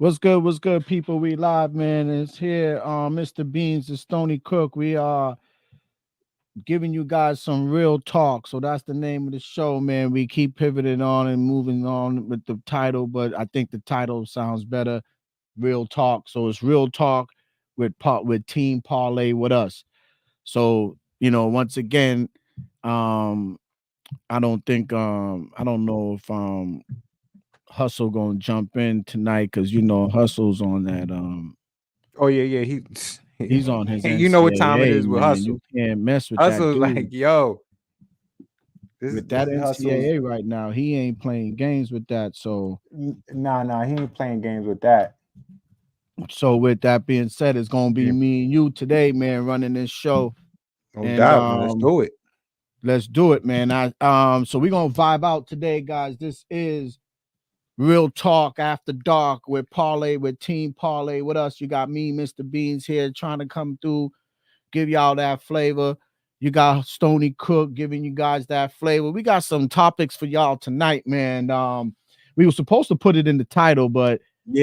What's good, people? We live, man. It's here, Mr. Beans and Stony Cook. We are giving you guys some real talk. So that's the name of the show, man. We keep pivoting on and moving on with the title, but I think the title sounds better. Real talk. So it's real talk with Team Parlay with us. So once again, um, I don't know if Hustle gonna jump in tonight because Hustle's on that Oh yeah, he's on his you know what time it NCAA, is with man. Hustle. You can't mess with that Hustle's like, dude. yo, With this that is Hustle's. NCAA right now, he ain't playing games with that. Nah, he ain't playing games with that. So with that being said, it's gonna be Yeah, me and you today, man, running this show. no And doubt, man. Let's do it. let's do it, man. So we're gonna vibe out today, guys. This is Real Talk After Dark with Parlay, with Team Parlay. With us, you got me, Mr. Beans, here trying to come through, give y'all that flavor. You got Stony Cook giving you guys that flavor. We got some topics for y'all tonight, man. We were supposed to put it in the title, but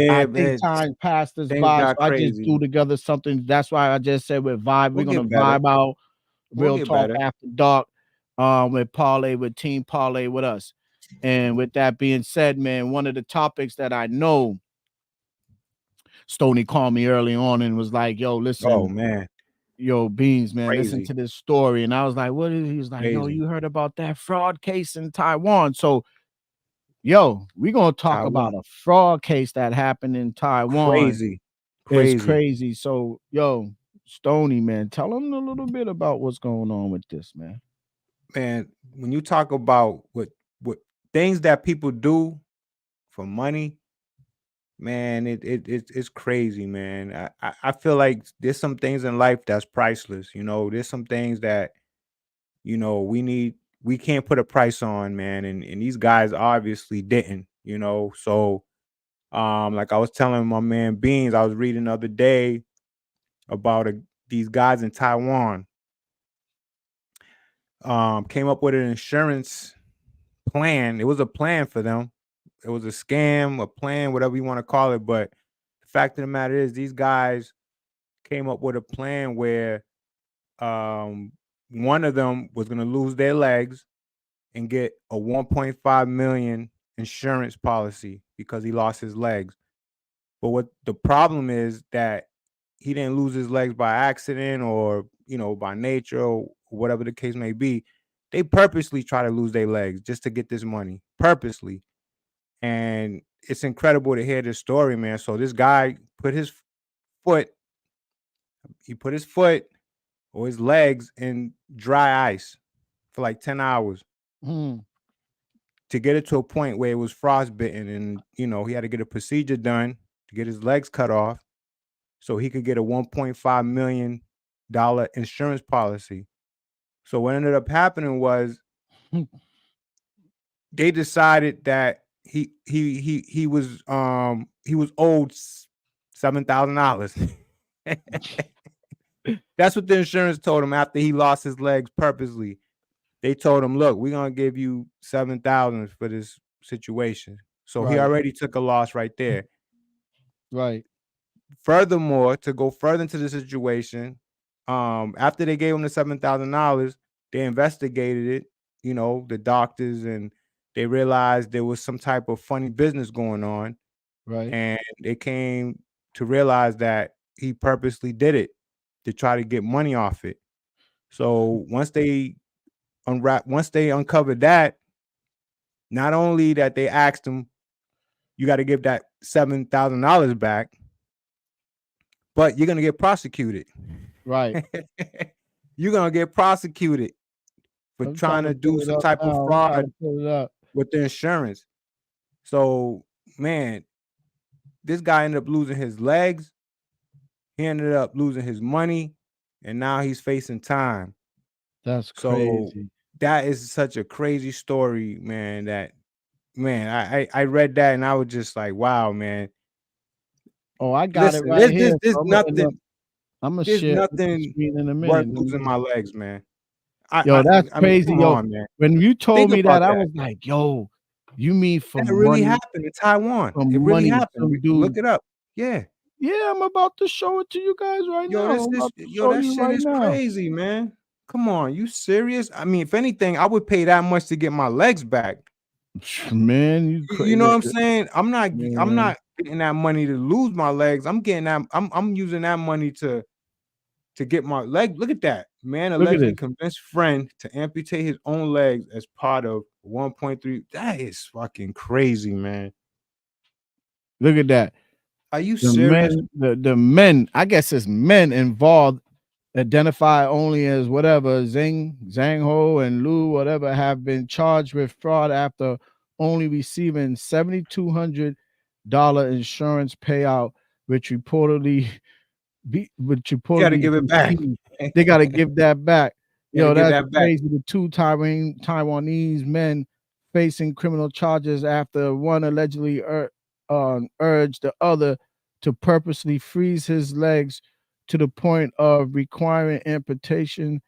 I Yeah, think man. time passed us Things by, so got I just crazy. threw together something. That's why I just said we're vibe. We're We'll gonna get better. vibe out. We'll Real get Talk better. After Dark, with Parlay, with Team Parlay, with us. And with that being said, man, one of the topics that I know Stony called me early on and was like, "Yo, Oh listen, man, yo, Beans, man, listen crazy, to this story." And I was like, "What is?" He was like, "Yo, crazy. you heard about that fraud case in Taiwan?" So, yo, we're gonna talk Taiwan, about a fraud case that happened in Taiwan. crazy, It's crazy, crazy. So, yo, Stony, man, tell them a little bit about what's going on with this, man. man. When you talk about what things that people do for money, man, it's crazy, man. I feel like there's some things in life that's priceless. There's some things that we can't put a price on, man. And these guys obviously didn't. So like I was telling my man Beans, I was reading the other day about these guys in Taiwan came up with an insurance plan. It was a plan for them. It was a scam, a plan, whatever you want to call it. But the fact of the matter is, these guys came up with a plan where um, one of them was going to lose their legs and get a 1.5 million insurance policy because he lost his legs. But what the problem is that he didn't lose his legs by accident or by nature or whatever the case may be. They purposely try to lose their legs just to get this money, purposely. And it's incredible to hear this story, man. So this guy foot, put his foot or his legs in dry ice for like 10 hours Mm, to get it to a point where it was frostbitten. And, he had to get a procedure done to get his legs cut off so he could get a $1.5 million insurance policy. So what ended up happening was they decided that he was owed $7,000. That's what the insurance told him after he lost his legs purposely. They told him, "Look, we're gonna give you 7,000 for this situation." So he right, already took a loss right there. right. Furthermore, to go further into the situation, after they gave him the $7,000, they investigated it. The doctors, and they realized there was some type of funny business going on, Right. and they came to realize that he purposely did it to try to get money off it. So once they uncovered that, not only that they asked him, "You got to give that $7,000 back," but you're gonna get prosecuted. Right. You're gonna get prosecuted for I'm trying trying to to do pull it some up type of now. I'm trying fraud to pull it up. with the insurance. So, man, this guy ended up losing his legs. He ended up losing his money, and now he's facing time. That's So crazy. that is such a crazy story, man. I read that and I was just like, wow, man. Oh, I got it Listen, right here. So I'm gonna there's share it with the nothing screen in a worth minute. Let me losing just. my legs, man. Yo, that's I mean, crazy, come yo. on, man. When you told Think me about that, I that. was like, yo, you mean for That really money, happened in Taiwan. for It really money, happened. some We can look dude it up. Yeah. Yeah, I'm about to show it to you guys right Yo, now. this I'm is about to yo, show that you shit right is now. crazy, man. Come on, you serious? I mean, if anything, I would pay that much to get my legs back. Man, you You know what I'm crazy. saying? I'm Man, not getting that money to lose my legs. I'm getting that I'm using that money to get my leg. Look at that. Man look at allegedly this. convinced friend to amputate his own legs as part of 1.3. That is fucking crazy, man. Look at that. Are you The serious? men, the men, I guess it's men involved, identified only as whatever Zhang Ho and Lu, whatever, have been charged with fraud after only receiving $7,200 insurance payout, which reportedly You gotta give it back. they got to give that back. You gotta Yo, give that's that back. crazy. The two Taiwanese men facing criminal charges after one allegedly urged the other to purposely freeze his legs to the point of requiring amputation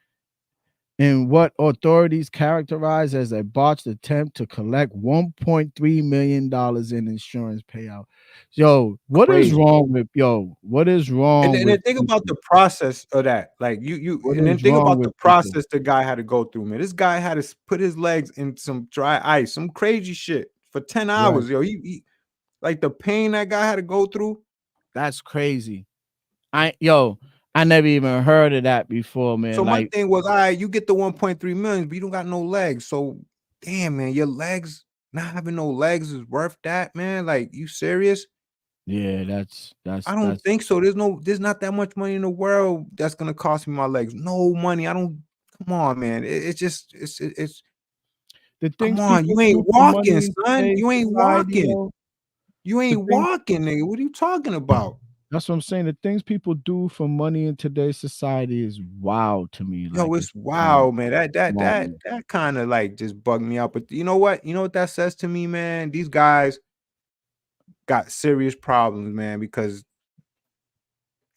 in what authorities characterize as a botched attempt to collect $1.3 million in insurance payout. Yo, what is Crazy. wrong with what is And wrong then, with and then think about people? the process of that. Like you What and then is think wrong about with the people? process the guy had to go through, man. This guy had to put his legs in some dry ice, some crazy shit for 10 Right. hours. Yo, he like the pain that guy had to go through. That's crazy. I never even heard of that before, man. So my Like, thing was, all right, you get the 1.3 million, but you don't got no legs. So damn, man, your legs not having no legs is worth that, man. Like, you serious? yeah, I don't that's think so. There's not that much money in the world that's gonna cost me my legs. No money. I don't. Come on, man. It's just it's. the Come things on, people you ain't do for walking, money in son. today's You ain't society, walking. yo. You The ain't thing walking, nigga. What are you talking about? That's what I'm saying. The things people do for money in today's society is wild to me. Yo, Like, it's it's wild, wild, man. madness. That kind of like just bugged me out. But you know what? You know what that says to me, man? These guys got serious problems, man, because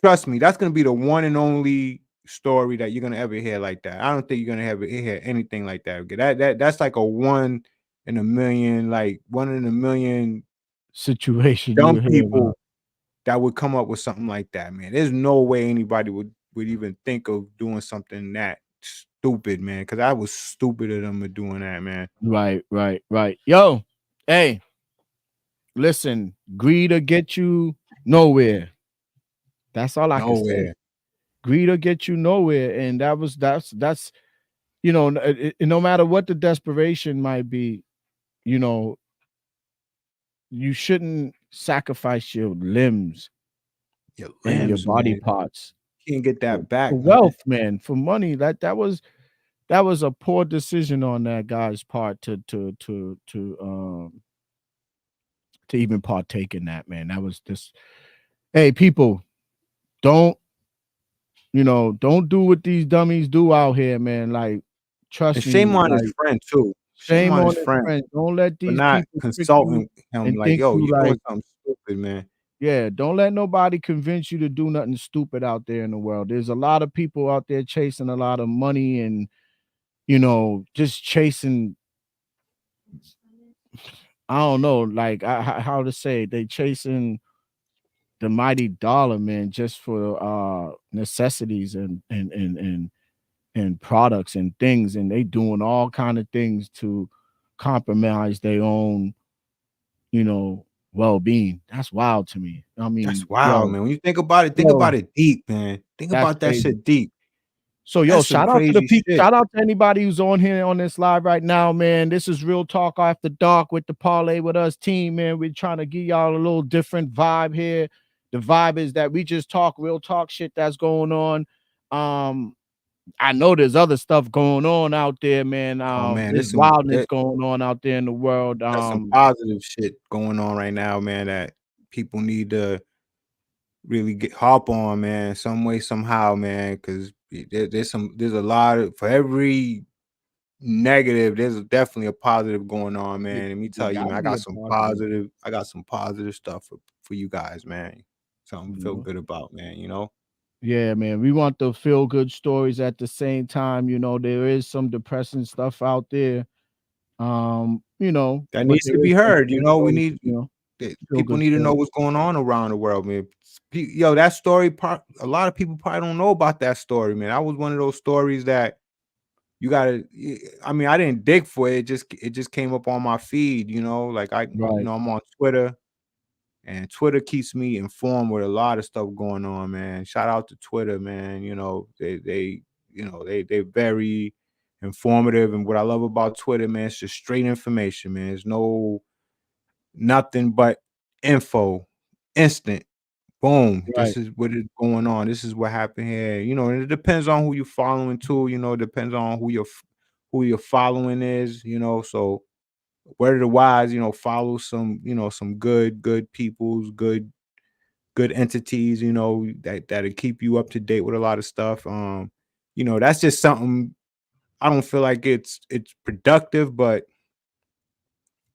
trust me, that's gonna be the one and only story that you're gonna ever hear like that. I don't think you're gonna ever hear anything like that. That's like a one in a million, like 1 in a million Situation you dumb hear about. people that would come up with something like that, man. There's no way anybody would even think of doing something that stupid, man. Because I was stupid of them of doing that, man. Right. Yo, hey, listen, greed will get you nowhere. That's all I can say. Nowhere. Greed will get you nowhere. And that's no matter what the desperation might be, you know, you shouldn't sacrifice your limbs Your and your limbs, body man. parts Can't get that for back, man. wealth, man, for money. That was a poor decision on that guy's part to even partake in that, man. That was just, hey, people, don't don't do what these dummies do out here, man. Like, And trust me, shame on his like, friend too. Shame shame on his on his friend friend. Don't let for these not people trick you consulting him. and Like, think yo, you you doing like, something stupid, man. yeah, don't let nobody convince you to do nothing stupid out there in the world. There's a lot of people out there chasing a lot of money and just chasing, I don't know, like, how to say, they chasing the mighty dollar, man, just for necessities and products and things, and they doing all kind of things to compromise their own, well-being. That's wild to me. I That's mean, wild, man. When you think about yo, it deep, man. Think that's about that crazy. shit deep. So, yo, That's some shout out to the crazy people. shit. Shout out to anybody who's on here on this live right now, man. This is Real Talk After Dark with the Parlay with Us team, man. We're trying to give y'all a little different vibe here. The vibe is that we just talk real talk shit that's going on. I know there's other stuff going on out there, man. Oh man, There's wildness going on out there in the world. there's some positive shit going on right now, man, that people need to really get hop on, man, some way, somehow, man. Because there's a lot of for every negative, there's definitely a positive going on, man. Let me It tell you, man, gotta be a positive, I got some positive stuff for you guys, man. Something to you feel know. good about, man. You know, Yeah, man. We want the feel good stories at the same time. There is some depressing stuff out there. that But needs there to be is some heard. You feel know, we good, need People need to know what's going on around the world, man. Yo, that story a lot of people probably don't know about that story, man. That was one of those stories that you gotta. I mean, I didn't dig for it. It just came up on my feed, like I'm on Twitter, and Twitter keeps me informed with a lot of stuff going on, man. Shout out to Twitter, man. They're very informative, and what I love about Twitter, man, it's just straight information, man. There's nothing but info, instant. Boom. This is what is going on. This is what happened here. And it depends on who you're following too. It depends on who your following is. So word of the wise, follow some good people's good entities. That'll keep you up to date with a lot of stuff. That's just something. I don't feel like it's productive, but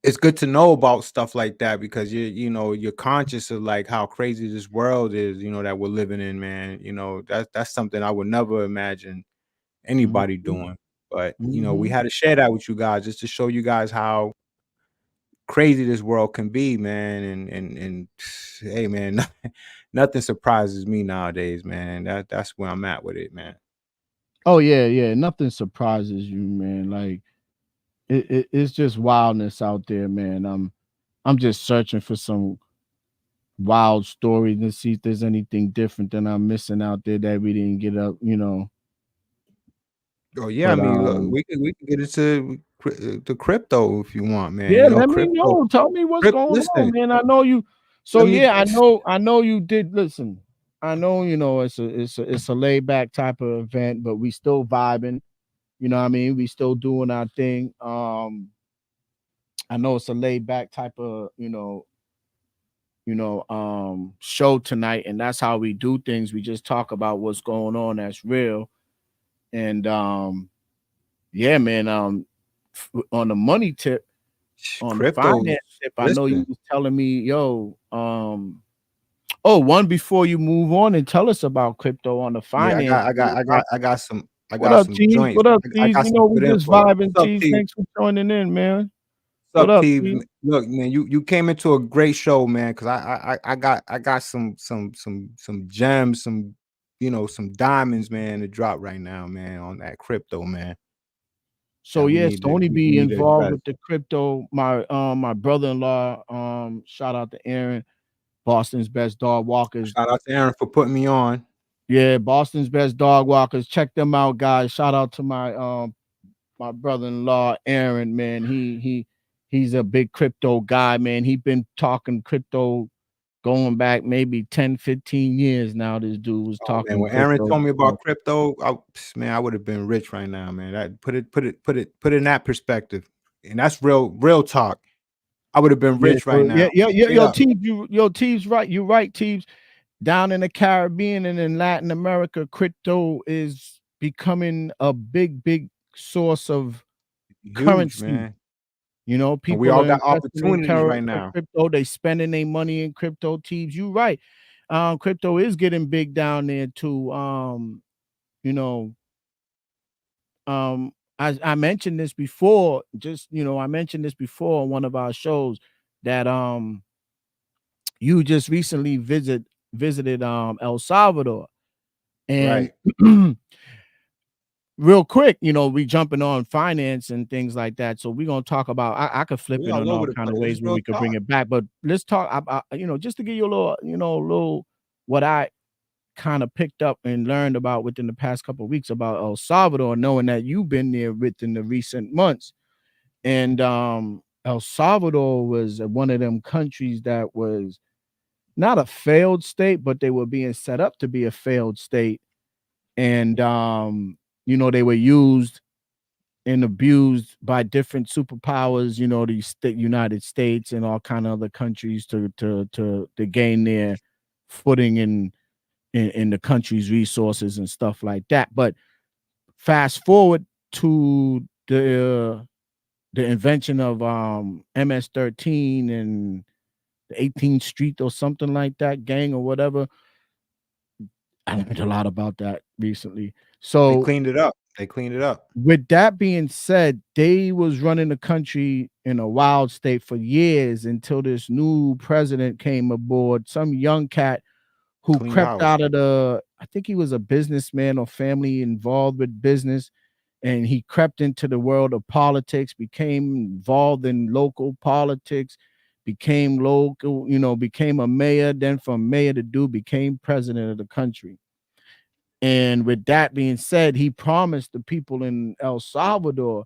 it's good to know about stuff like that because you're conscious of like how crazy this world is, that we're living in, man. That's something I would never imagine anybody doing. But we had to share that with you guys just to show you guys how crazy this world can be, man. And hey, man, nothing surprises me nowadays, man. That's where I'm at with it, man. Oh yeah, nothing surprises you, man. Like it's just wildness out there, man. I'm just searching for some wild stories to see if there's anything different than I'm missing out there that we didn't get up, Oh yeah, But, I mean, look, we can get into the crypto if you want, man. Yeah, let me Crypto. know. Tell me what's going on, man. I know you. So I know you did. Listen, I know it's a laid back type of event, but we still vibing. You know what I mean? We still doing our thing. I know it's a laid back type of show tonight, and that's how we do things. We just talk about what's going on that's real, and yeah, man. On the money tip, on the finance tip, I know you was telling me, yo, one before you move on and tell us about crypto on the finance. Yeah, I got some joints. What up, Tees? We just vibing, Tees. Thanks for joining in, man. What up, Tees? Look, man, you came into a great show, man. Cause I got some gems, some diamonds, man, to drop right now, man, on that crypto, man. So yes, Tony be involved with the crypto. My brother-in-law, shout out to Aaron, Boston's best dog walkers. Shout out to Aaron for putting me on. Yeah, Boston's best dog walkers. Check them out, guys. Shout out to my brother-in-law, Aaron, man. He's a big crypto guy, man. He been talking crypto going back maybe 10, 15 years now. This dude was talking. Man, when Aaron told me about crypto, I would have been rich right now, man. That put it in that perspective. And that's real talk. I would have been rich right now. Yo, Teebs, right. You're right, Teebs. Down in the Caribbean and in Latin America, crypto is becoming a big source of currency, man. People we all got opportunities right now. Crypto, they spending their money in crypto. Teebs, you right. Crypto is getting big down there too. I mentioned this before. I mentioned this before on one of our shows that you just recently visited El Salvador, and real quick, we jumping on finance and things like that. So we're gonna talk about. I could flip it on all kind of ways where we could bring it back, but let's talk about just to give you a little what I kind of picked up and learned about within the past couple of weeks about El Salvador, knowing that you've been there within the recent months. And El Salvador was one of them countries that was not a failed state, but they were being set up to be a failed state. And they were used and abused by different superpowers, the United States and all kind of other countries to gain their footing in the country's resources and stuff like that. But fast forward to the invention of MS-13 and the 18th Street or something like that gang or whatever. I learned a lot about that recently. So they cleaned it up. They cleaned it up. With that being said, they was running the country in a wild state for years until this new president came aboard, some young cat who Cleaned crept house. out of I think he was a businessman or family involved with business, and he crept into the world of politics, became involved in local politics, became local, became a mayor, then from mayor to dude became president of the country. And with that being said, he promised the people in El Salvador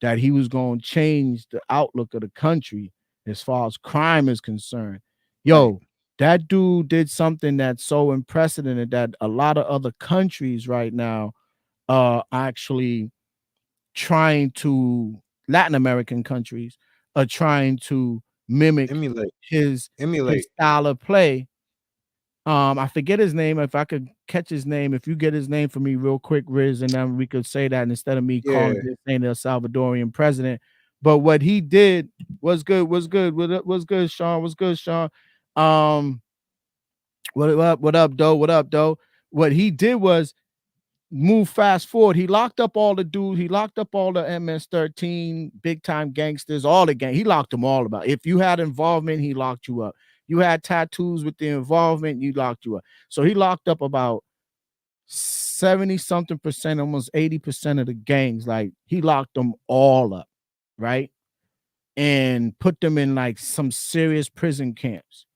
that he was going to change the outlook of the country as far as crime is concerned. Right. Yo, that dude did something that's so unprecedented that a lot of other countries right now are actually trying to, Latin American countries are trying to mimic Emulate. his Emulate. style of play. I forget his name. If I could catch his name, if you get his name for me real quick, Riz, and then we could say that instead of me Yeah. calling this saying El Salvadorian president. But what he did was good, was good, Sean, was good, Sean. Um, what up, though? What up, though? What he did was move fast forward. He locked up all the dudes. He locked up all the MS-13 big time gangsters, all the gang. He locked them all up. If you had involvement, he locked you up. You had tattoos with the involvement, you locked you up. So he locked up about 70 something percent, almost 80% of the gangs. Like he locked them all up, right? And put them in like some serious prison camps,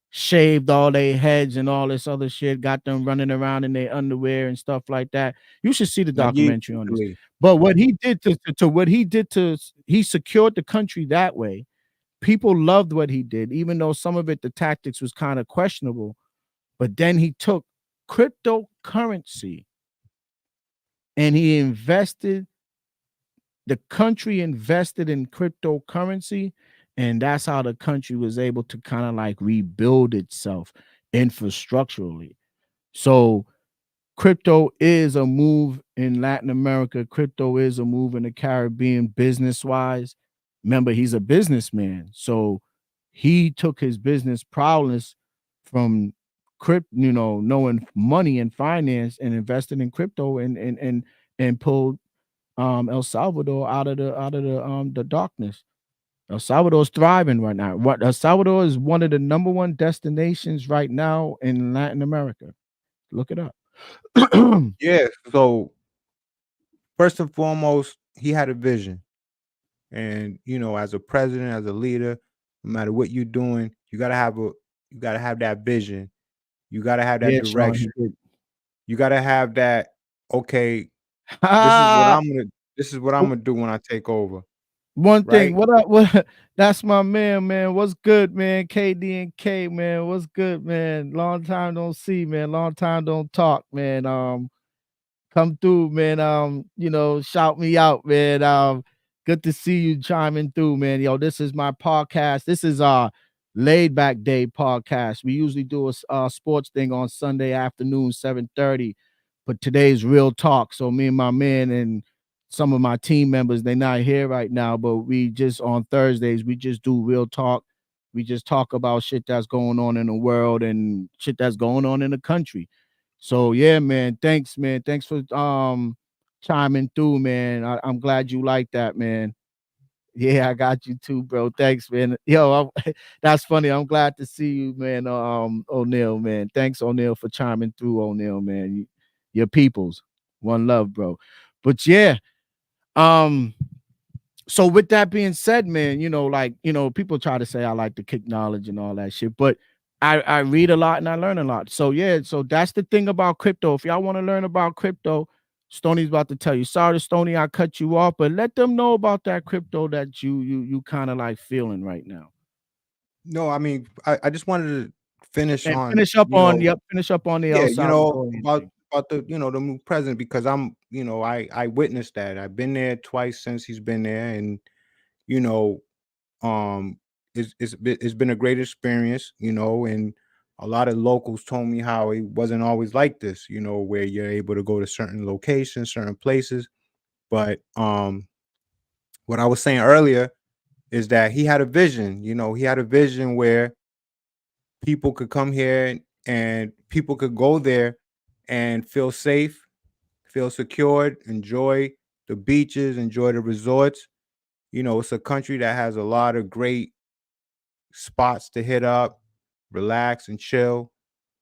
shaved all their heads and all this other shit, got them running around in their underwear and stuff like that. You should see the Naive. documentary on this. But what he did he secured the country that way. People loved what he did, even though some of it, the tactics was kind of questionable. But then he took cryptocurrency and the country invested in cryptocurrency, and that's how the country was able to kind of like rebuild itself infrastructurally. So crypto is a move in Latin America. Crypto is a move in the Caribbean business wise. Remember, he's a businessman. So he took his business prowess from knowing money and finance and invested in crypto and pulled El Salvador out of the darkness. El Salvador is thriving right now. What El Salvador is one of the number one destinations right now in Latin America. Look it up. Yeah. So first and foremost, he had a vision. And as a president, as a leader, no matter what you're doing, you gotta have that vision. You gotta have that Yeah, Sean, he direction. did. You gotta have that, okay, Ah, this is what I'm gonna do when I take over. one thing. Right? What up? What? That's my man, man. What's good, man? KD and K, man. What's good, man? Long time don't see, man. Long time don't talk, man. Come through, man. Shout me out, man. Good to see you chiming through, man. Yo, this is my podcast. This is our laid back day podcast. We usually do a sports thing on Sunday afternoon, 7:30, but today's real talk. So me and my man and some of my team members, they're not here right now, but we just on Thursdays, we just do real talk. We just talk about shit that's going on in the world and shit that's going on in the country. So yeah, man. Thanks, man. Thanks for chiming through, man. I'm glad you like that, man. Yeah, I got you too, bro. Thanks, man. Yo, that's funny. I'm glad to see you, man. O'Neal, man. Thanks, O'Neal, for chiming through, O'Neal, man. Your peoples. One love, bro. But yeah, um, so with that being said, man, people try to say I like to kick knowledge and all that shit, but I read a lot and I learn a lot. So yeah, so that's the thing about crypto. If y'all want to learn about crypto, Stoney's about to tell you. Sorry, Stoney, I cut you off, but let them know about that crypto that you kind of like feeling right now. No, I mean, I just wanted to finish And on, finish up on the yeah, El Salvadorian thing. about the new president, because I witnessed that. I've been there twice since he's been there, and you know, um, it's been a great experience, and a lot of locals told me how it wasn't always like this, where you're able to go to certain locations, certain places. But what I was saying earlier is that he had a vision. He had a vision where people could come here and people could go there and feel safe, feel secured, enjoy the beaches, enjoy the resorts. You know, it's a country that has a lot of great spots to hit up, relax and chill.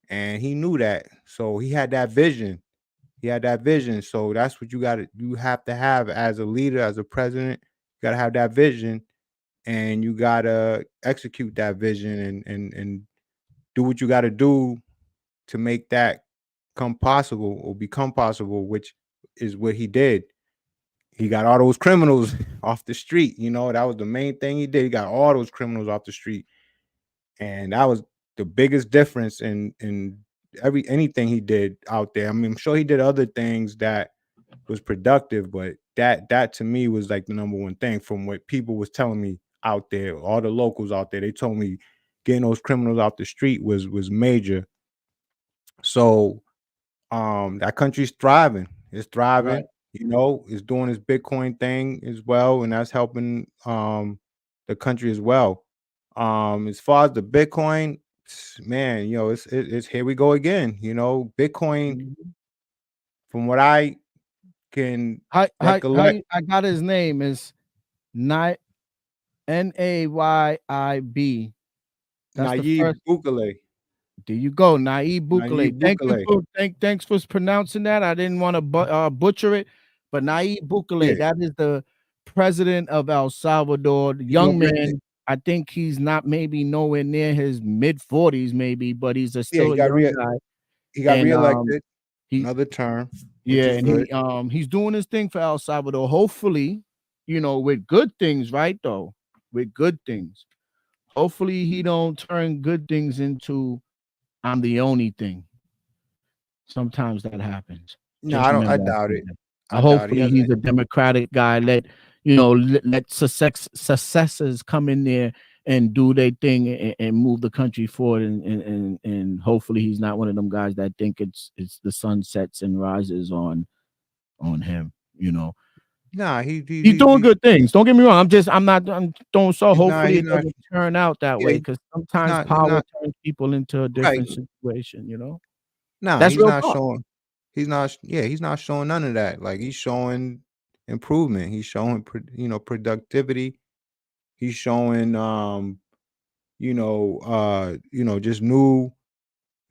And he knew that. So he had that vision. He had that vision. So that's what you have to have as a leader, as a president. You gotta have that vision and you gotta execute that vision and do what you gotta do to make that come possible or become possible, which is what he did. He got all those criminals off the street. You know, that was the main thing he did. He got all those criminals off the street. And that was the biggest difference in anything he did out there. I mean, I'm sure he did other things that was productive, but that to me was like the number one thing from what people was telling me out there. All the locals out there, they told me getting those criminals off the street was major. So that country's thriving. It's Right. thriving. You know, it's doing its Bitcoin thing as well, and that's helping the country as well. As far as the Bitcoin, man, you know, it's here we go again. You know, Bitcoin, Mhm. from what I can How recollect, I got his name is Nayyib. That's the Nayib first. Bukele, There you go, Naib Nayib Bukele. Bukele, Thanks for pronouncing that. I didn't want to butcher it, but Naib yeah, Bukele, that is the president of El Salvador. The he's young over man, I think he's not maybe nowhere near his mid 40s, maybe, but he's yeah, still a young guy. he got And reelected he another term, which yeah, is and good. he's doing his thing for El Salvador. Hopefully, with good things, right? Though, with good things. Hopefully, he don't turn good things into I'm the only thing. Sometimes that happens. No, Just I remember I doubt said it. that. I doubt it. He Hopefully hasn't. he's a democratic guy. Let successors come in there and do their thing and move the country forward. And hopefully he's not one of them guys that think it's the sun sets and rises on him. Nah, He's doing good things. Don't get me wrong. I'm doing so. Hopefully he's it not. doesn't turn out that Yeah, way because he's sometimes not. He's power not. turns people into a Right. different situation. Nah, That's he's real not talk. showing. He's not. Yeah, he's not showing none of that. Like he's showing improvement. He's showing, productivity. He's showing, just new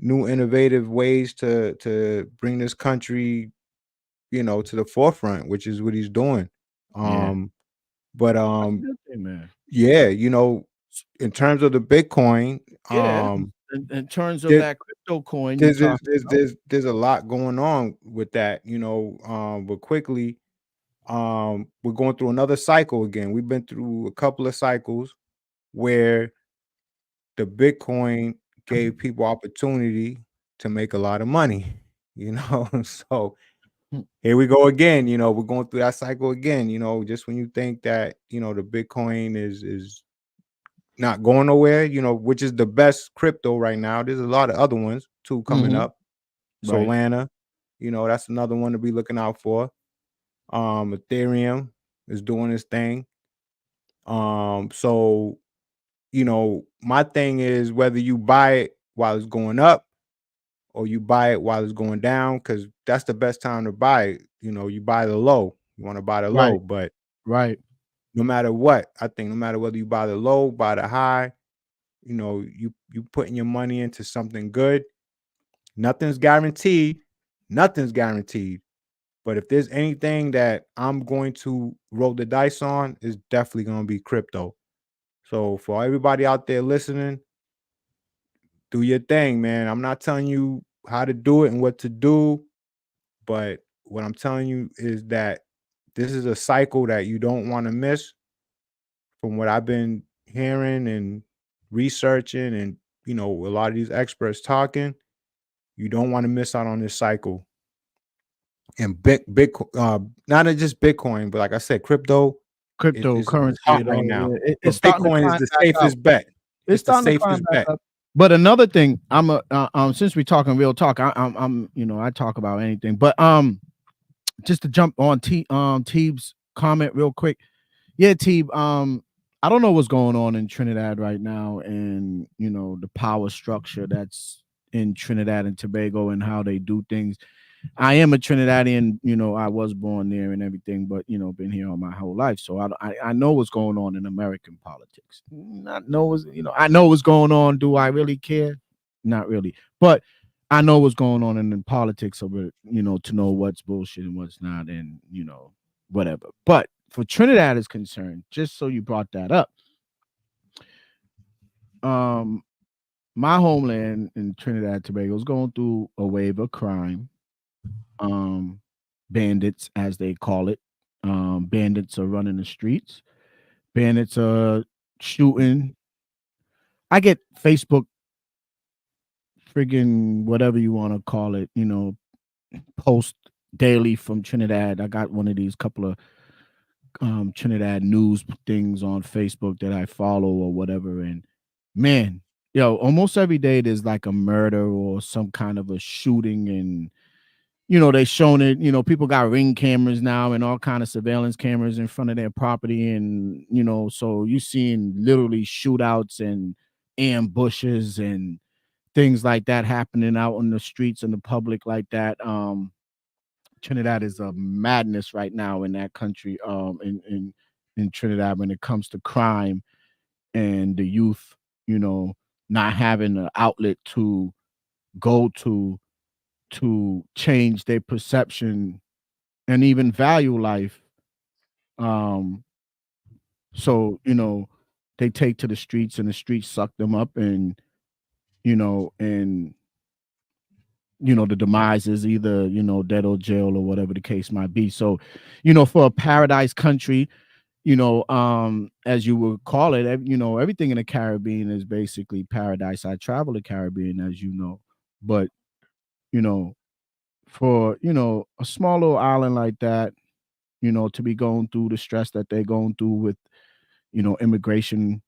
innovative ways to bring this country, to the forefront, which is what he's doing. Yeah. Um, but That's a good thing, man. yeah, in terms of the Bitcoin, Yeah, it is. In terms of there, that crypto coin you there's, talking there's there's about. there's there's a lot going on with that, but quickly, we're going through another cycle again. We've been through a couple of cycles where the Bitcoin gave people opportunity to make a lot of money, So Mm, here we go again. We're going through that cycle again. Just when you think that the Bitcoin is not going nowhere, which is the best crypto right now. There's a lot of other ones too coming mhm, up. right. Solana, that's another one to be looking out for. Ethereum is doing its thing. So my thing is whether you buy it while it's going up or you buy it while it's going down, because that's the best time to buy it. You buy the low. You want to buy the low, Right, but right. no matter what, I think no matter whether you buy the low, buy the high, you putting your money into something good. Nothing's guaranteed. Nothing's guaranteed. But if there's anything that I'm going to roll the dice on, it's definitely going to be crypto. So for everybody out there listening, do your thing, man. I'm not telling you how to do it and what to do, but what I'm telling you is that this is a cycle that you don't want to miss. From what I've been hearing and researching, and a lot of these experts talking, you don't want to miss out on this cycle. And not just Bitcoin, but like I said, crypto is Cryptocurrency, hot right now. it's But starting to Bitcoin is climb the back up. safest bet. It's It's the starting to climb safest back bet. up. But another thing, since we're talking real talk, I talk about anything. But just to jump on Teeb's comment real quick. Yeah, Teeb, I don't know what's going on in Trinidad right now, and the power structure that's in Trinidad and Tobago and how they do things. I am a Trinidadian, I was born there and everything, but been here all my whole life. So I know what's going on in American politics. I know what's going on. Do I really care? Not really. But I know what's going on in the politics of it, to know what's bullshit and what's not, and whatever. But for Trinidad is concerned, just so you brought that up, my homeland in Trinidad and Tobago is going through a wave of crime. Bandits, as they call it. Bandits are running the streets. Bandits are shooting. I get Facebook friggin' whatever you want to call it, post daily from Trinidad. I got one of these couple of Trinidad news things on Facebook that I follow or whatever. And man, almost every day there's like a murder or some kind of a shooting, and they shown it, people got ring cameras now and all kind of surveillance cameras in front of their property. And, so you seeing literally shootouts and ambushes and things like that happening out on the streets in the public like that. Trinidad is a madness right now in that country, in Trinidad when it comes to crime and the youth, not having an outlet to go to change their perception and even value life. So they take to the streets, and the streets suck them up, and the demise is either dead or jail or whatever the case might be. So for a paradise country, as you would call it, everything in the Caribbean is basically paradise. I travel the Caribbean, as you know, but for a small little island like that, to be going through the stress that they're going through with immigration,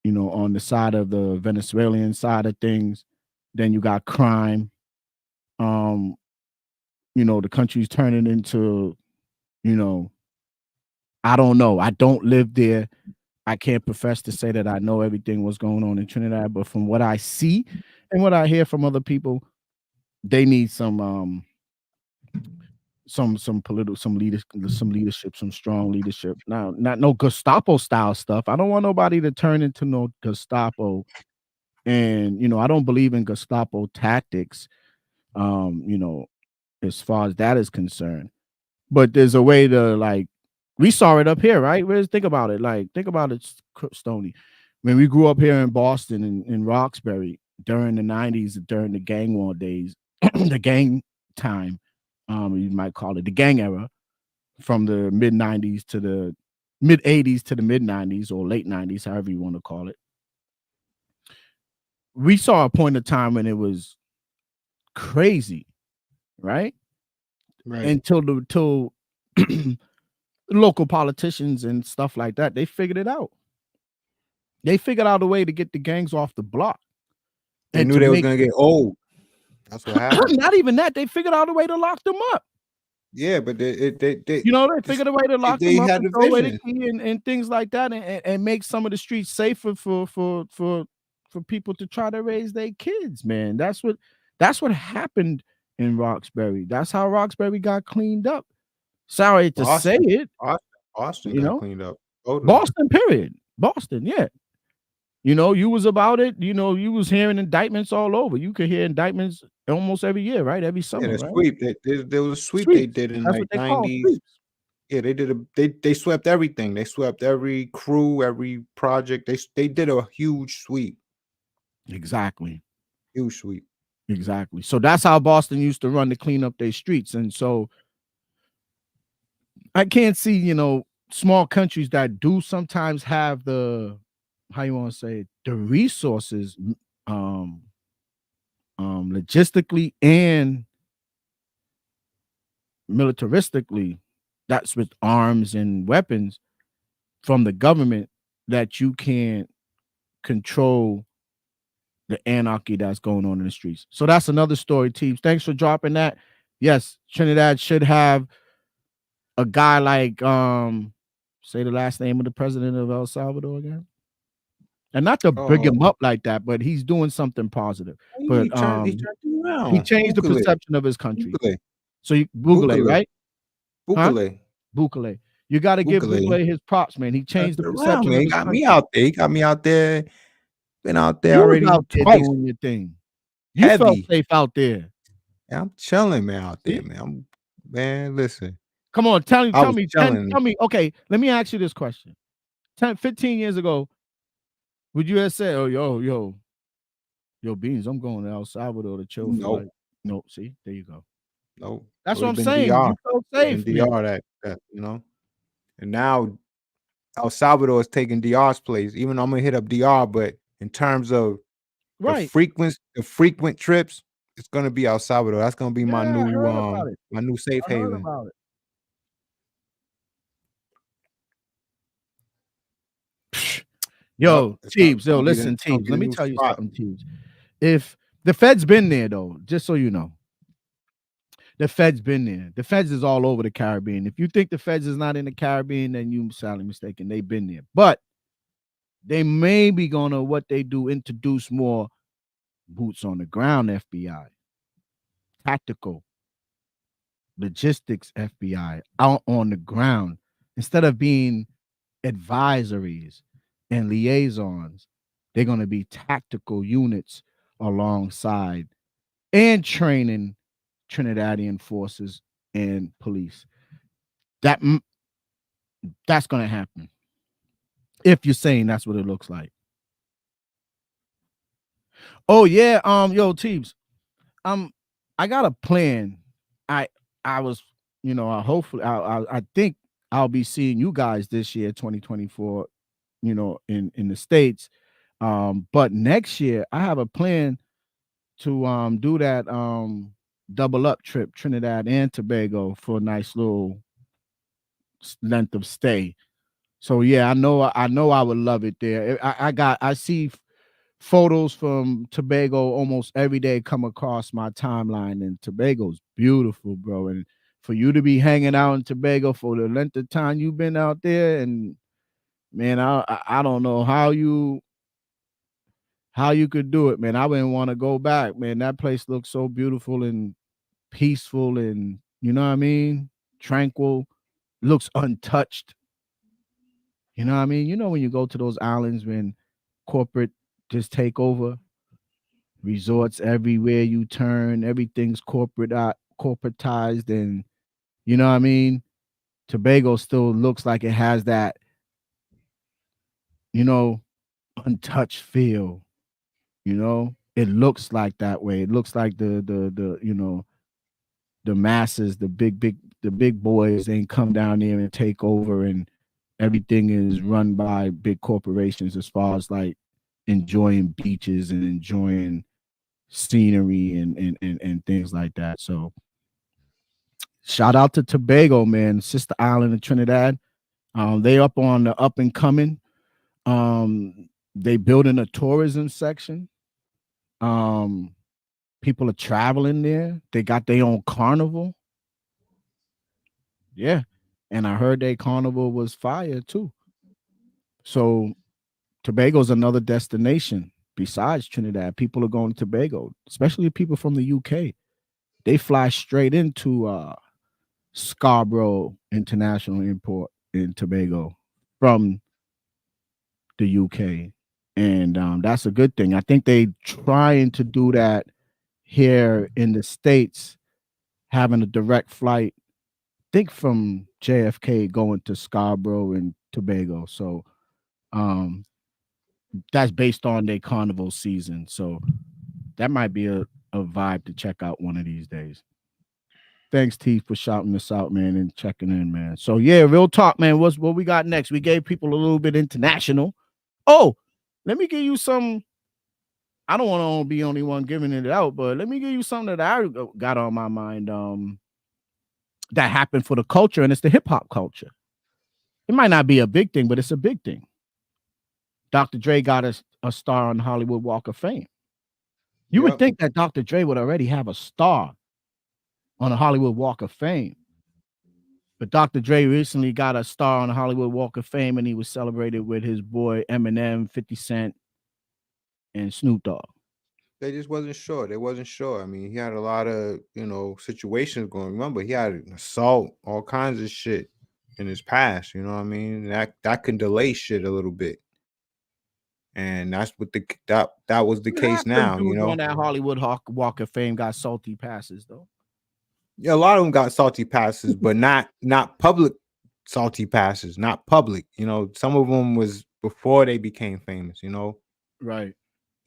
on the side of the Venezuelan side of things. Then you got crime. The country's turning into, I don't know. I don't live there. I can't profess to say that I know everything what's going on in Trinidad, but from what I see and what I hear from other people, they need some leadership, some strong leadership. Now, not no Gestapo style stuff. I don't want nobody to turn into no Gestapo. And I don't believe in Gestapo tactics, as far as that is concerned. But there's a way to, we saw it up here, right? Think about it, Stony. When we grew up here in Boston, in Roxbury, during the 90s, during the gang war days, the gang time, you might call it the gang era, from the mid 90s to the mid 80s to the mid 90s or late 90s, however you want to call it. We saw a point of time when it was crazy, right? Right. Until local politicians and stuff like that, they figured it out. They figured out a way to get the gangs off the block. They knew they was gonna get old. That's what happened. Not even that. They figured out a way to lock them up. Yeah, but they figured a way to lock them up had and a throw away the vision. key and things like that, and make some of the streets safer for people to try to raise their kids, man. That's what happened in Roxbury. That's how Roxbury got cleaned up. Sorry to say it. Boston got cleaned up. Totally. Boston, period. Boston, yeah. You was about it. You was hearing indictments all over. You could hear indictments almost every year, right? Every summer, Yeah, the right? sweep. There was a sweep they did in That's like what they call 90s. sweeps. Yeah, they swept everything. They swept every crew, every project. They did a huge sweep. Exactly. Huge sweep. Exactly. So that's how Boston used to run to clean up their streets. And so I can't see, small countries that do sometimes have the, how you want to say it, the resources, logistically and militaristically, that's with arms and weapons from the government, that you can't control the anarchy that's going on in the streets. So that's another story, teams. Thanks for dropping that. Yes, Trinidad should have a guy like say the last name of the president of El Salvador again. And not to big Oh, him up like that, but he's doing something positive. But he turned it he around. changed the Bukele, perception of his country. Bukele, So Bugale, Bukele, right? Huh? Bukele, Bukale. You got to give Bukele. Bukale his props, man. He Turned changed the it around, perception man. of He his got me country. out there. He got me out there. Been out there You was already out there twice. doing your thing. You felt Heavy. safe out there. Yeah, I'm chilling, man, out there, See? man. Man, listen. Come on, tell I was me, chilling. tell me. Okay, let me ask you this question. 15 years ago, would you have said, "Oh, yo, Beans, I'm going to El Salvador to chill for Nope, like"? No, see, there you go. nope. It That's would what have I'm been saying. DR. You felt It would have safe, been man. DR that, you know. And now El Salvador is taking DR's place. Even though I'm gonna hit up DR, but in terms of Right? the frequent trips, it's gonna be El Salvador. That's gonna be Yeah, I heard about it. my new safe I heard haven. about it. Yep, Yo, Teebs, yo, listen, it's gonna Teebs. be Let the me new tell you spot. something, Teebs. If the Fed's been there though, just so you know, the Fed's been there. The Feds is all over the Caribbean. If you think the Feds is not in the Caribbean, then you sadly mistaken. They've been there, but they may be gonna what they do introduce more boots on the ground FBI, tactical logistics FBI out on the ground instead of being advisories and liaisons. They're going to be tactical units alongside and training Trinidadian forces and police. That's going to happen if you're saying that's what it looks like. Oh yeah, yo, Teebs, I got a plan. I I was, hopefully I think I'll be seeing you guys this year, 2024, in the States. But next year I have a plan to do that double up trip, Trinidad and Tobago, for a nice little length of stay. So yeah, I know I would love it there. I see photos from Tobago almost every day come across my timeline, and Tobago's beautiful, bro. And for you to be hanging out in Tobago for the length of time you've been out there, and man, I don't know how you could do it, man. I wouldn't want to go back, man. That place looks so beautiful and peaceful, and you know what I mean, tranquil. Looks untouched. You know what I mean? You know when you go to those islands when corporate just take over, resorts everywhere you turn, everything's corporatized, and you know what I mean? Tobago still looks like it has that, you know, untouched feel, you know? It looks like that way. It looks like the masses, the big boys ain't come down there and take over, and everything is run by big corporations as far as like enjoying beaches and enjoying scenery and things like that. So shout out to Tobago, man, sister island of Trinidad. They up on the up and coming. They building a tourism section. Um, People are traveling there. They got their own carnival. Yeah. And I heard their carnival was fire too. So Tobago's another destination besides Trinidad. People are going to Tobago, especially people from the UK. They fly straight into Scarborough International Airport in Tobago from the UK. And that's a good thing. I think they trying to do that here in the States, having a direct flight, I think from JFK going to Scarborough and Tobago. So um that's based on their carnival season. So that might be a vibe to check out one of these days. Thanks, T, for shouting us out, man, and checking in, man. So yeah, real talk, man. What we got next? We gave people a little bit international. Oh, let me give you some. I don't want to be the only one giving it out, but let me give you something that I got on my mind. That happened for the culture, and it's the hip hop culture. It might not be a big thing, but it's a big thing. Dr. Dre got a star on Hollywood Walk of Fame. You would Yep. think that Dr. Dre would already have a star on the Hollywood Walk of Fame. But Dr. Dre recently got a star on the Hollywood Walk of Fame, and he was celebrated with his boy Eminem, 50 Cent, and Snoop Dogg. They just wasn't sure. They wasn't sure. I mean, he had a lot of, situations going. Remember, he had assault, all kinds of shit in his past. You know what I mean? That can delay shit a little bit. And that's what that was the I mean, half case them now, dudes on that Hollywood Walk of Fame got salty passes though. Yeah, a lot of them got salty passes, but not public salty passes, not public. Some of them was before they became famous. Right,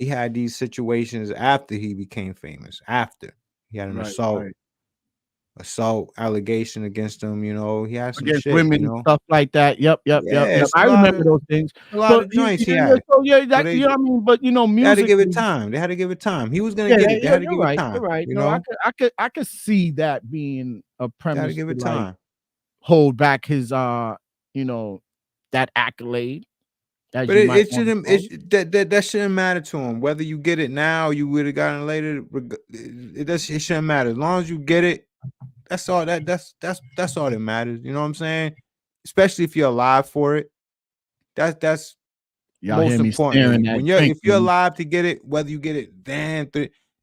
He had these situations after he became famous. After he had an right, assault right. allegation against him. He had some Against shit. women and stuff like that. Yep, yep, yep, Yeah, yep. it's I remember those things. a lot So of yeah, joints he yeah, had. so yeah, So that, I mean, but they had to give it musically, time. They had to give it time. He was gonna yeah, get it. They had to you're give it right. You're time. right. You No, know, I could see that being a they had to premise give to it like time. hold back his you know, that accolade, as But you it, might it want to shouldn't. call it. That shouldn't matter to him. Whether you get it now, you would have gotten it later. It shouldn't matter as long as you get it. That's all. That's all that matters. You know what I'm saying? Especially if you're alive for it. That's Y'all hear most me staring importantly. that drink, If you're man. alive to get it, whether you get it then,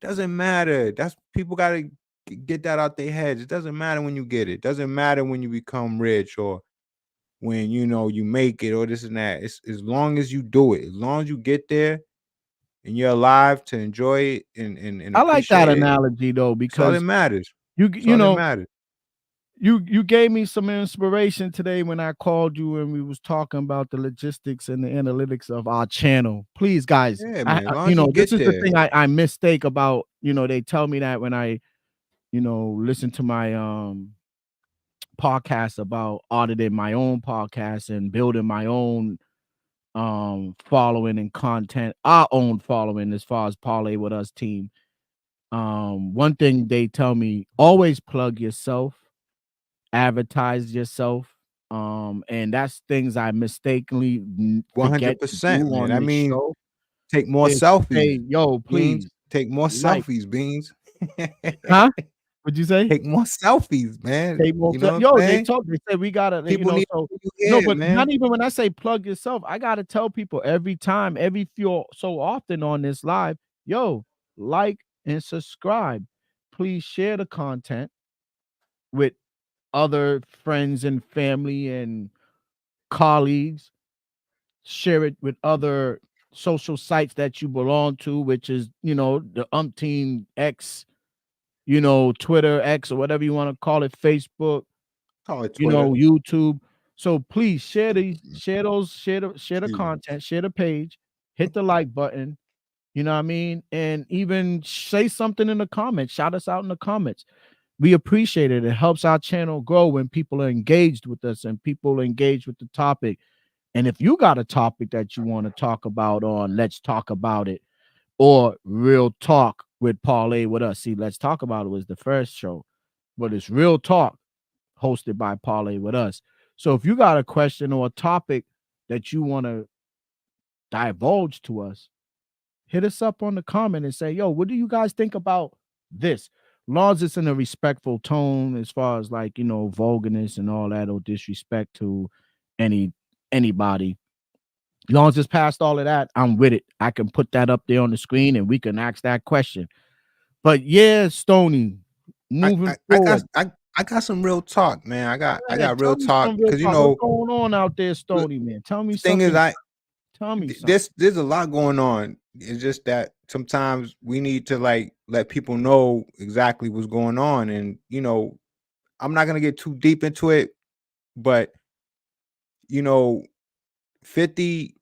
doesn't matter. That's people gotta get that out their heads. It doesn't matter when you get it. It doesn't matter when you become rich or when you make it or this and that. It's as long as you do it, as long as you get there and you're alive to enjoy it and I like that appreciate it. analogy though, That's all that because matters. you That's you all that know matters. you gave me some inspiration today when I called you and we was talking about the logistics and the analytics of our channel. Please, guys, Yeah, man. As long as you you know, this get is the there. thing I mistake about. They tell me that when I listen to my podcast about auditing my own podcast and building my own following and content, our own following as far as Parlay with Us team. One thing they tell me, always plug yourself, advertise yourself. And that's things I mistakenly forget to do 100%, man. on I this mean, show, take more is to selfies, say, yo, Beans. please, Take more like, selfies, Beans. huh? What'd you say? Take more selfies, man. Take more You know what yo, I'm saying? they said we gotta, People need so to no, hear it, but not man. even when I say plug yourself, I gotta tell people every time, every few so often on this live, yo, like and subscribe. Please share the content with other friends and family and colleagues. Share it with other social sites that you belong to, which is, the umpteen X, Twitter X or whatever you want to call it, Facebook, Call it Twitter. YouTube. So please share these, Mm, share the Excuse me. content, share the page, hit the like button, you know what I mean? And even say something in the comments, shout us out in the comments. We appreciate it. It helps our channel grow when people are engaged with us and people are engaged with the topic. And if you got a topic that you want to talk about on Let's Talk About It or Real Talk with Parlay with Us. See, Let's Talk About It was the first show, but it's Real Talk hosted by Parlay with Us. So if you got a question or a topic that you want to divulge to us, hit us up on the comment and say, yo, what do you guys think about this? Long as it's in a respectful tone, as far as like, vulgarness and all that, or disrespect to anybody. Long as it's past all of that, I'm with it. I can put that up there on the screen and we can ask that question. But yeah, Stony, I, moving I, I got forward. I got some real talk, man. I got Tell real me talk some real because talk. What's going on out there, the Stony, man? Tell me thing is something. Tell me something. there's a lot going on. It's just that sometimes we need to like let people know exactly what's going on, and I'm not gonna get too deep into it, but 50,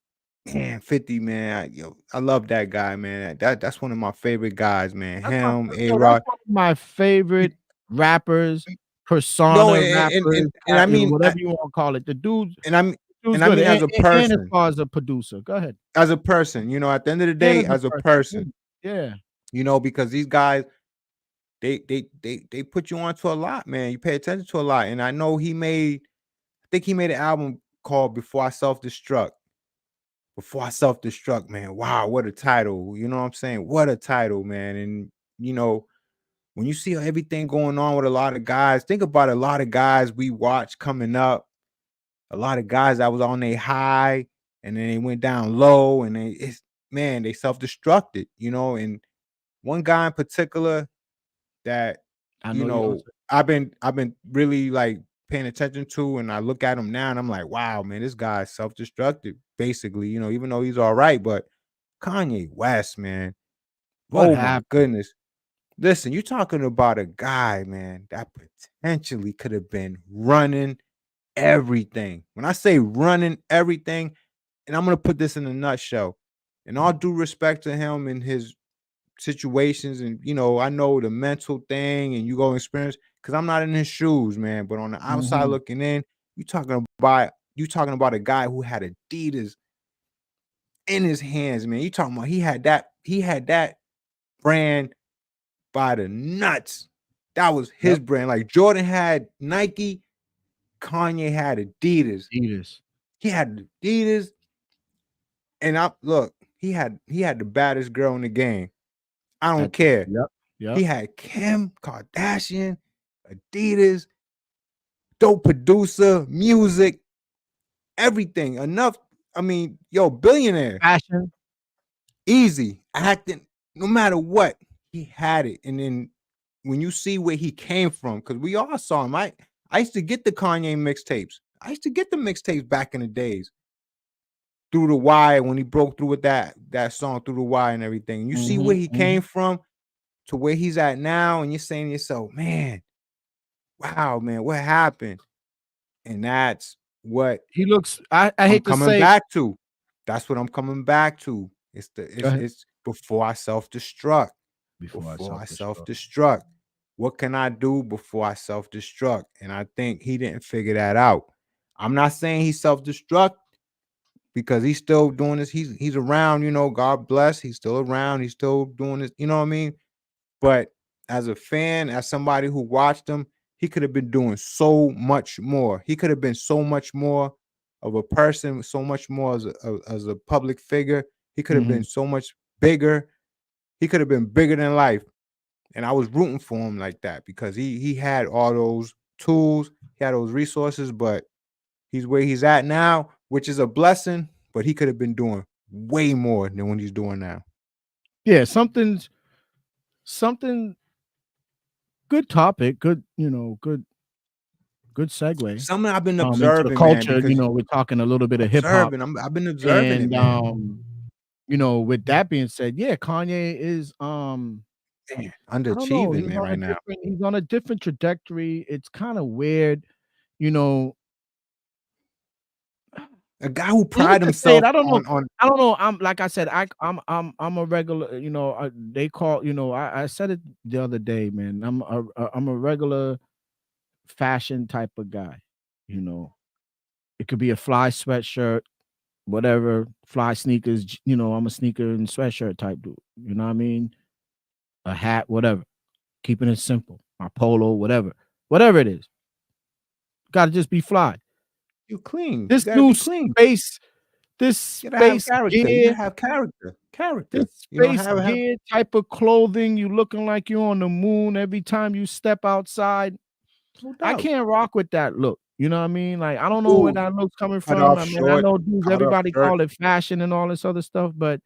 man, 50, man. I love that guy, man. That's one of my favorite guys, man. Him, A That's Rod. one of my favorite rappers, No, persona rappers, and I mean, whatever you want to call it. The dude's and I'm dude's and I good. mean as a And as person, far as a producer, go ahead. at the end of the And day, as a as a person, person, yeah. because these guys, they put you onto a lot, man. You pay attention to a lot, and I think he made an album called Before I Self Destruct. Before I Self Destruct, man. Wow, what a title. You know what I'm saying? What a title, man. And you know, when you see everything going on with a lot of guys, think about a lot of guys we watch coming up, a lot of guys that was on their high and then they went down low, and man, they self-destructed, and one guy in particular that, I know you're gonna say. I've been really like paying attention to, and I look at him now and I'm like, wow, man, this guy's self-destructed, basically, even though he's all right, but Kanye West, man. What Oh my happened? goodness. Listen, you're talking about a guy, man, that potentially could have been running everything. When I say running everything, and I'm gonna put this in a nutshell, and all due respect to him and his situations, and I know the mental thing, and you go experience because I'm not in his shoes, man. But on the outside Mhm. looking in, you talking about a guy who had Adidas in his hands, man. You talking about he had that brand by the nuts. That was his Yep. brand. Like Jordan had Nike, Kanye had Adidas. Adidas. He had Adidas, and I look, he had the baddest girl in the game. I don't That care. Yep. He Yep. had Kim Kardashian, Adidas, dope producer, music, everything. Enough. I mean, yo, billionaire, Fashion. easy, acting, no matter what, he had it. And then when you see where he came from, because we all saw him. I used to get the Kanye mixtapes. I used to get the mixtapes back in the days. Through the Wire, when he broke through with that song Through the Wire and everything. You see where Mhm. he came Mhm. from to where he's at now, and you're saying to yourself, man, wow, man, what happened? And that's what He looks. I I'm hate to coming say. back to. That's what I'm coming back to. Go ahead. It's before I self-destruct. Before I Before I self-destruct. self-destruct. What can I do before I self-destruct? And I think he didn't figure that out. I'm not saying he self-destruct because he's still doing this. He's around, God bless. He's still around. He's still doing this, you know what I mean? But as a fan, as somebody who watched him, he could have been doing so much more. He could have been so much more of a person, so much more as a public figure. He could have been Mhm. so much bigger. He could have been bigger than life. And I was rooting for him like that because he had all those tools, he had those resources, but he's where he's at now, which is a blessing, but he could have been doing way more than what he's doing now. Yeah, something good topic, good, good segue. Something I've been Into the observing, man, culture, because we're talking a little bit of hip hop, I've been observing it, and man. with that being said, yeah, Kanye is Man, I don't know, underachieving, man, right now. he's on a different trajectory. It's kind of weird, you know. A guy who I hate pride to say it. himself I don't know. on I don't know. I'm like I said. I'm a regular. They call. I said it the other day, man. I'm a regular fashion type of guy. You know, it could be a fly sweatshirt, whatever, fly sneakers. I'm a sneaker and sweatshirt type dude. You know what I mean? A hat, whatever. Keeping it simple. My polo, whatever it is. Got to just be fly. you clean. You This gotta new be clean. space, this You gotta have space character. You gear, gotta have character. this Character. space Have gear type of clothing, you looking like you're on the moon every time you step outside. no I doubt. can't rock with that look. You know what I mean? Like, I don't know where Dude, that look's coming cut from. off I mean, I short, know dudes, cut off everybody shirt. call it fashion and all this other stuff, but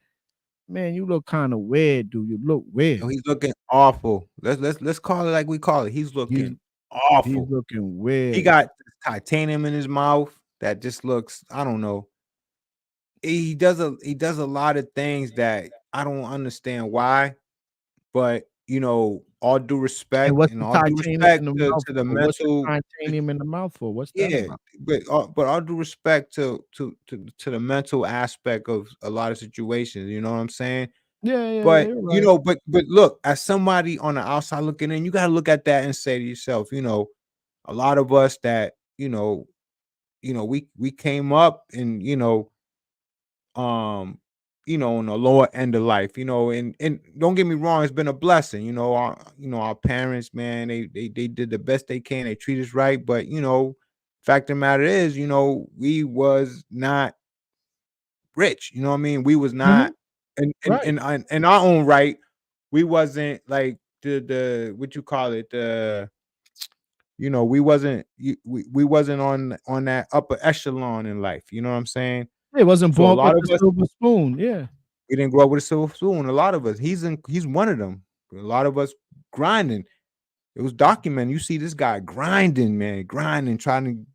man, you look kind of weird, dude. You look weird. Yo, he's looking awful. Let's call it like we call it. He's He's looking he's awful. looking He weird. got titanium in his mouth that just looks, I don't know. He does a lot of things that I don't understand why, but all due And respect what's and the all due titanium respect in the to mouth the for? What's the mental, titanium in the mouth for? What's that yeah, about? but all due respect to the mental aspect of a lot of situations, you know what I'm saying? Yeah, yeah, yeah. But You're right. but look, as somebody on the outside looking in, you gotta look at that and say to yourself, a lot of us that we came up and um on the lower end of life, and don't get me wrong, it's been a blessing, our parents, man, they did the best they can, they treat us right, but fact of the matter is, we was not rich, you know what I mean? We was not Mhm. in Right. in in our own right, we wasn't like the what you call it, we wasn't on that upper echelon in life, you know what I'm saying? It wasn't So a born lot with of the us silver spoon. Yeah. We didn't grow up with a silver spoon. A lot of us. He's one of them. A lot of us grinding. It was documented. You see this guy grinding, man, grinding, trying to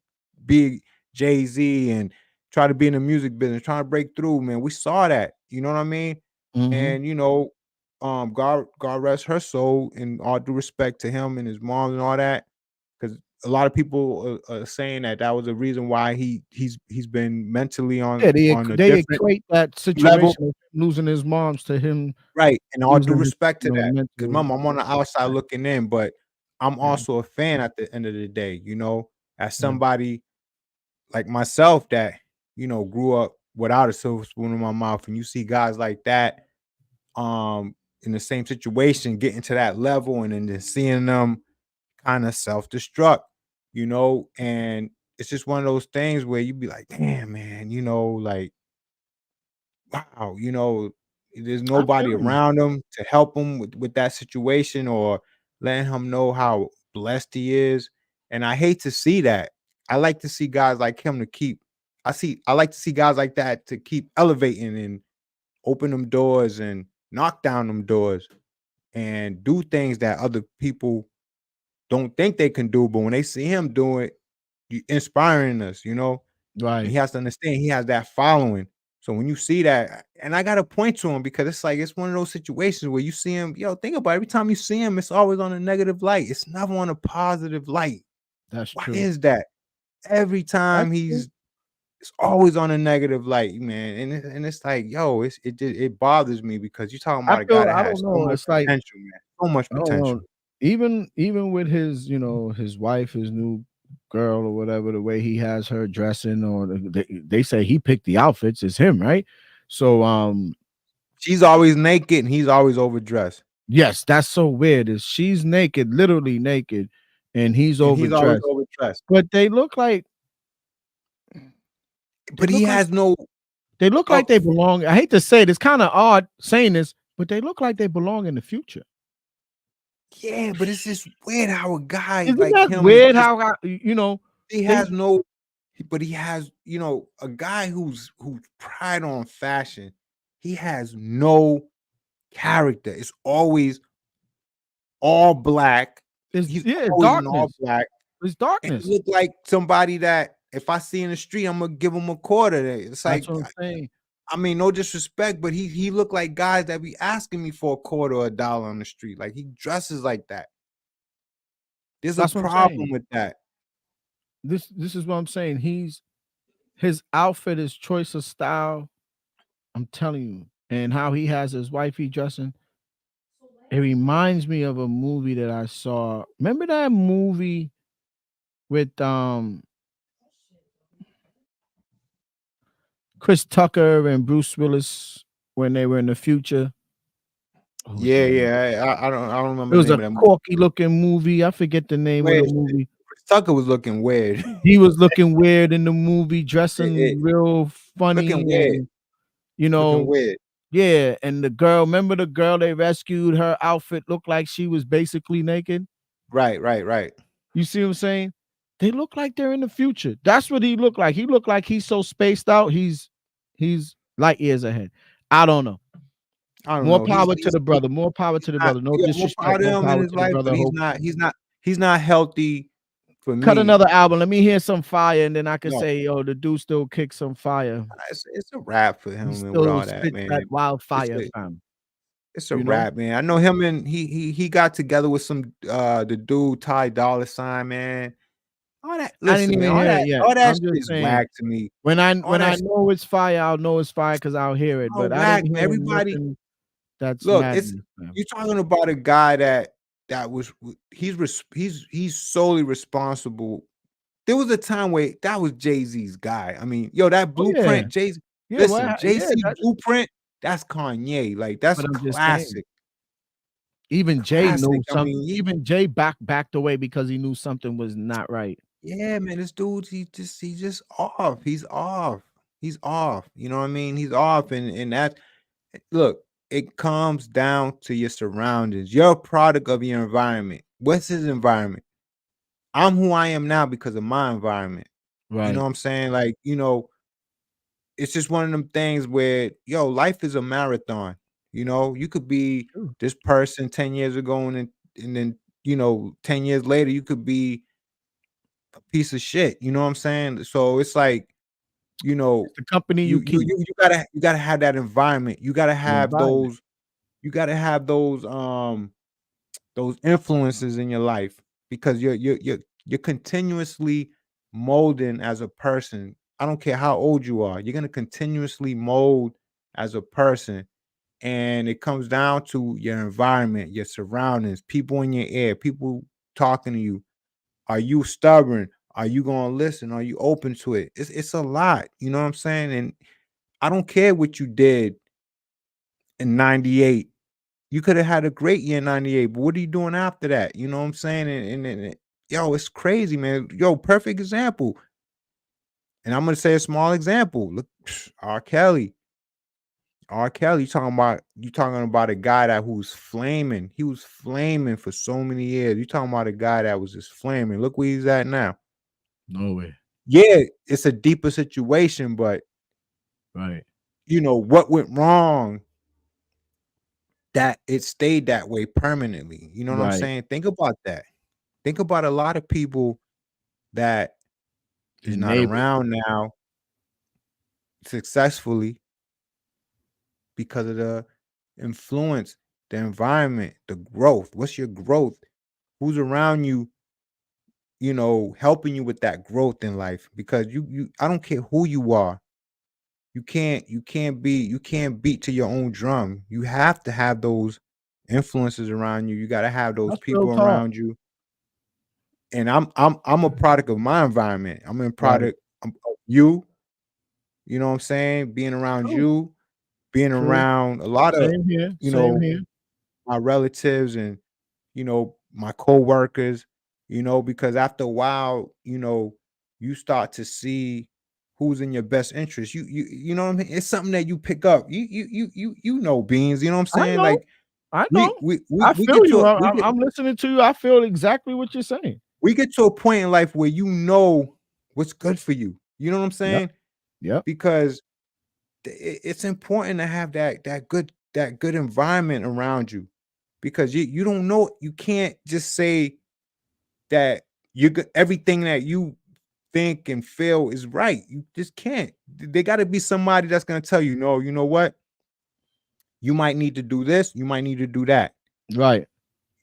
be Jay-Z and try to be in the music business, trying to break through, man. We saw that. You know what I mean? Mm-hmm. And God rest her soul, and all due respect to him and his mom and all that, because a lot of people are saying that was the reason why he's been mentally Yeah, on a they different equate that level. situation of losing his moms to him Right, and all due losing his, respect to that, because mental. mom, I'm on the outside looking in, but I'm Yeah. also a fan at the end of the day, as Yeah. somebody like myself that, grew up without a silver spoon in my mouth, and you see guys like that, in the same situation, getting to that level, and then just seeing them kind of self-destruct, and it's just one of those things where you be like, damn, man, like, wow, there's I nobody feel you. around him to help him with that situation or letting him know how blessed he is. And I hate to see that. I like to see guys like him to keep I like to see guys like that to keep elevating and open them doors and knock down them doors and do things that other people don't think they can do. But when they see him do it, inspiring us, and Right. he has to understand he has that following. So when you see that, and I gotta point to him because it's like it's one of those situations where you see him, think about it, every time you see him, it's always on a negative light. It's never on a positive light. That's Why true. is that? Every That's time true. it's always on a negative light, man. And it's like, yo, it bothers me because you're talking I about a guy feel that I has don't so know. much It's like potential, man. So much I don't potential. know. Even with his, his wife, his new girl or whatever, the way he has her dressing, or they say he picked the outfits, it's him, right? So She's always naked and he's always overdressed. yes, that's so weird. Is she's naked, literally naked, and he's And he's always overdressed. overdressed. But they look like they But he look like has no they look like up they belong. I hate to say it, it's kind of odd saying this, but they look like they belong in the future. Yeah, but it's just weird how a guy Isn't like that him is weird just how he they has no but he has, a guy who's pride on fashion. He has no character. It's always all black. it's He's yeah, it's always in all darkness. black. It's And he darkness. look like somebody that if I see in the street, I'm gonna give him a quarter. It's That's like what I'm saying. I mean, no disrespect, but he looked like guys that be asking me for a quarter or a dollar on the street. Like he dresses like that. There's a That's what I'm saying. problem with that. This is what I'm saying. His outfit, his choice of style, I'm telling you, and how he has his wifey dressing. It reminds me of a movie that I saw. Remember that movie with Chris Tucker and Bruce Willis when they were in the future? What was the Yeah, name? yeah. I don't It remember the was name a of that movie. corky looking movie. I forget the name of the Weird shit. movie. Chris Tucker was looking weird. He was looking weird in the movie, It dressing real looking funny, weird. and you Looking know, weird. yeah. And the girl, remember the girl they rescued? Her outfit looked like she was basically naked. Right, right, right. You see what I'm saying? They look like they're in the future. That's what he looked like. He looked like he's so spaced out. He's light years ahead. I don't know. I don't More know. power to the brother. More power He's to the not brother. No yeah, more power disrespect. to More him in power his to the life, but brother. Hope he's not healthy for cut me. another album. Let me hear some fire, and then I can No, say, "Oh, the dude still kicks some fire. it's a wrap for He him and with still all that, spits man. that It's wildfire, a fam." it's a You know? wrap, man. I know him and he got together with some the dude Ty Dolla $ign, man. All that I didn't listen, man, even hear it yet. all that I'm shit just is saying. whack to me. When All that I shit know it's fire, I'll know it's fire because I'll hear it. all But I whack, didn't man. hear Everybody nothing that's look, it's madness, fam. you're talking about a guy that was he's solely responsible. There was a time where that was Jay-Z's guy. I mean, yo, that Oh yeah, blueprint, Jay-Z. yeah. Listen, Well, yeah. Jay-Z blueprint, that's Kanye. Like that's But I'm just saying. classic. Even Jay Classic. knew I something. mean, Even Jay backed away because he knew something was not right. yeah, man, this dude, he's just off. He's off. He's off. You know what I mean? He's off. And that look, it comes down to your surroundings. You're a product of your environment. What's his environment? I'm who I am now because of my environment. You know Right. what I'm saying? Like, it's just one of them things where, yo, life is a marathon. You know, you could be True. this person 10 years ago, and then, 10 years later, you could be a piece of shit. You know what I'm saying? So it's like, you know, It's the company you keep. you gotta have that environment. You gotta The have environment. those influences in your life, because you're continuously molding as a person. I don't care how old you are. You're gonna continuously mold as a person, and it comes down to your environment, your surroundings, people in your ear, people talking to you. Are you stubborn? Are you gonna listen? Are you open to it? It's a lot. You know what I'm saying? And I don't care what you did in '98. You could have had a great year in '98, but what are you doing after that? You know what I'm saying? And yo, it's crazy, man. Yo, perfect example. And I'm gonna say a small example. Look, R. Kelly. R. Kelly, you talking about a guy that who's flaming. He was flaming for so many years. You talking about a guy that was just flaming. Look where he's at now. No way. Yeah, it's a deeper situation, but Right. what went wrong that it stayed that way permanently. You know what I'm Right. saying? Think about that. Think about a lot of people that is not Enable. around now successfully because of the influence, the environment, the growth. What's your growth? Who's around you, helping you with that growth in life? Because I don't care who you are. You can't beat to your own drum. You have to have those influences around you. You got to have those That's real people talk. around you. And I'm a product of my environment. I'm a Right. product of you. You know what I'm saying? Being around True. you, being True. around a lot of, Same here. you Same know, here. my relatives and, my coworkers, because after a while, you start to see who's in your best interest. You know what I mean? It's something that you pick up. Beans, you know what I'm I saying? know. Like I we know. we we, I we feel get you. to a, I, I'm listening to you. I feel exactly what you're saying. we get to a point in life where you know what's good for you. You know what I'm Yep. saying? Yep. Because it's important to have that good environment around you, because you don't know, you can't just say that everything that you think and feel is right. You just can't. There got to be somebody that's going to tell you, no, you know what, you might need to do this, you might need to do that. Right.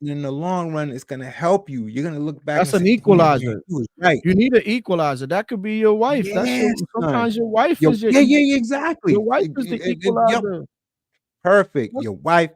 And in the long run, it's going to help you. You're going to look back and That's an say, damn, man, equalizer. he was right. You need an equalizer. That could be your wife. That's your Yes, son. sometimes your wife Yo, is your yeah, yeah, yeah, exactly. your wife is the Yep, equalizer. perfect. That's, Your wife,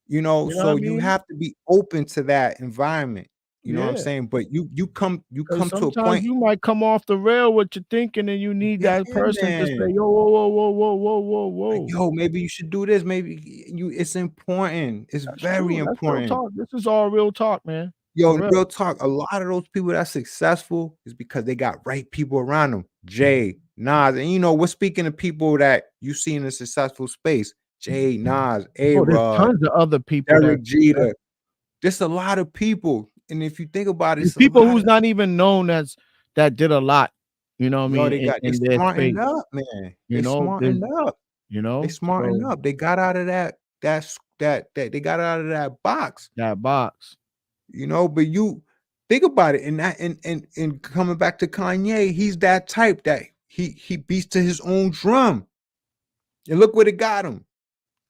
you know what I so you mean? have to be open to that environment. You know what I'm Yeah. saying? But you Because come to a sometimes point. you might come off the rail what you're thinking, and you need Yeah, that person to say, man. yo, whoa, whoa, whoa, whoa, whoa, whoa, Like, whoa. yo, maybe you should do this. Maybe it's important. It's That's very true. That's real important. talk. This is all real talk, man. Yo, For real. real talk. A lot of those people that's successful is because they got right people around them. Jay, Nas, and we're speaking of people that you see in a successful space. Jay, Nas, Oh, there's A-Rod, tons of other people that Derek Jeter. There's a lot of people. And if you think about it, there's it's a people lot who's of, not even known as that did a lot, you know what I yo, mean, they in their smartened space. up, man. You They know, there's smartened up. They smartened so up. They got out of that they got out of that box. that box. But you think about it, and that and coming back to Kanye, he's that type that he beats to his own drum. And look what it got him.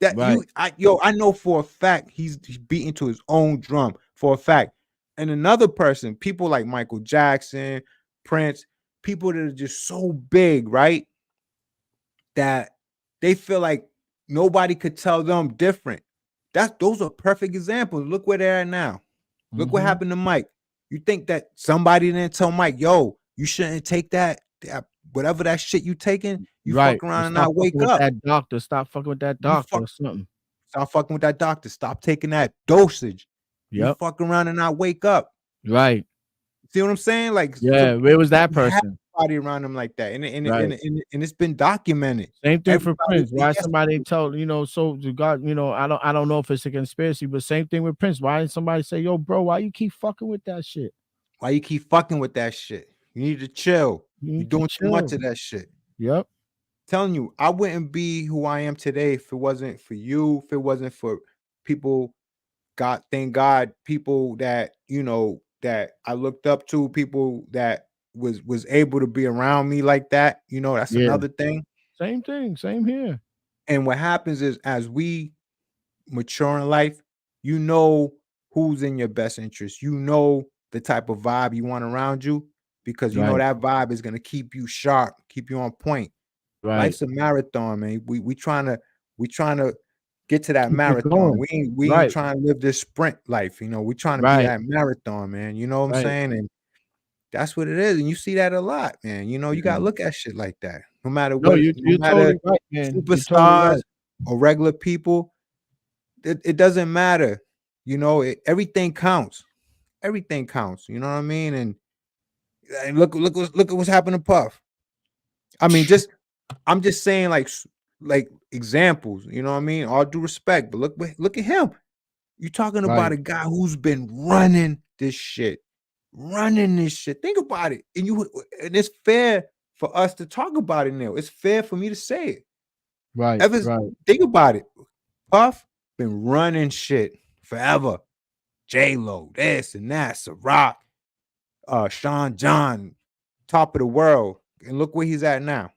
That Right. I know for a fact he's beating to his own drum for a fact. And another person, people like Michael Jackson, Prince, people that are just so big, right? That they feel like nobody could tell them different. Those are perfect examples. Look where they're at now. Look what Mhm. happened to Mike. You think that somebody didn't tell Mike, yo, you shouldn't take that whatever that shit you taking, you Right. fuck And around and stop not fucking wake with up. that doctor. Stop fucking with that You doctor or something. stop fucking with that doctor. Stop taking that dosage. You Yep. fuck around and not wake up. Right. See what I'm saying? Like, Yeah. so Where was that you have person? somebody around them like that, Right. and it's been documented. Same thing for Everybody, Prince. Why yes, somebody tell so the God, I don't know if it's a conspiracy, but same thing with Prince. Why didn't somebody say, yo, bro, why you keep fucking with that shit? why you keep fucking with that shit? You need to chill. You You're need to doing too much chill. of that shit. Yep. Telling you, I wouldn't be who I am today if it wasn't for you, if it wasn't for people. God, thank God, people that that I looked up to, people that was able to be around me like that. That's Yeah, another thing. same thing, same here. And what happens is, as we mature in life, you know who's in your best interest. You know the type of vibe you want around you, because you know Right, that vibe is gonna keep you sharp, keep you on point. right. Life's a marathon, man. We trying to get to that Keep it marathon. going. We ain't Right, trying to live this sprint life. We trying to be right, that marathon, man. You know what I'm right. saying? And that's what it is. And you see that a lot, man. You gotta Yeah. look at shit like that. No matter No, what, no you're matter totally right, man. You're totally superstars right. or regular people, it doesn't matter. Everything counts. Everything counts. You know what I mean? And look at what's happened to Puff. I mean, I'm just saying, like examples. You know what I mean? All due respect, but look at him. You're talking about Right, a guy who's been running this shit. Think about it, and it's fair for us to talk about it now. It's fair for me to say it. right, Ever right. think about it? Puff been running shit forever. J Lo, this and that, Ciroc, Sean John, top of the world, and look where he's at now.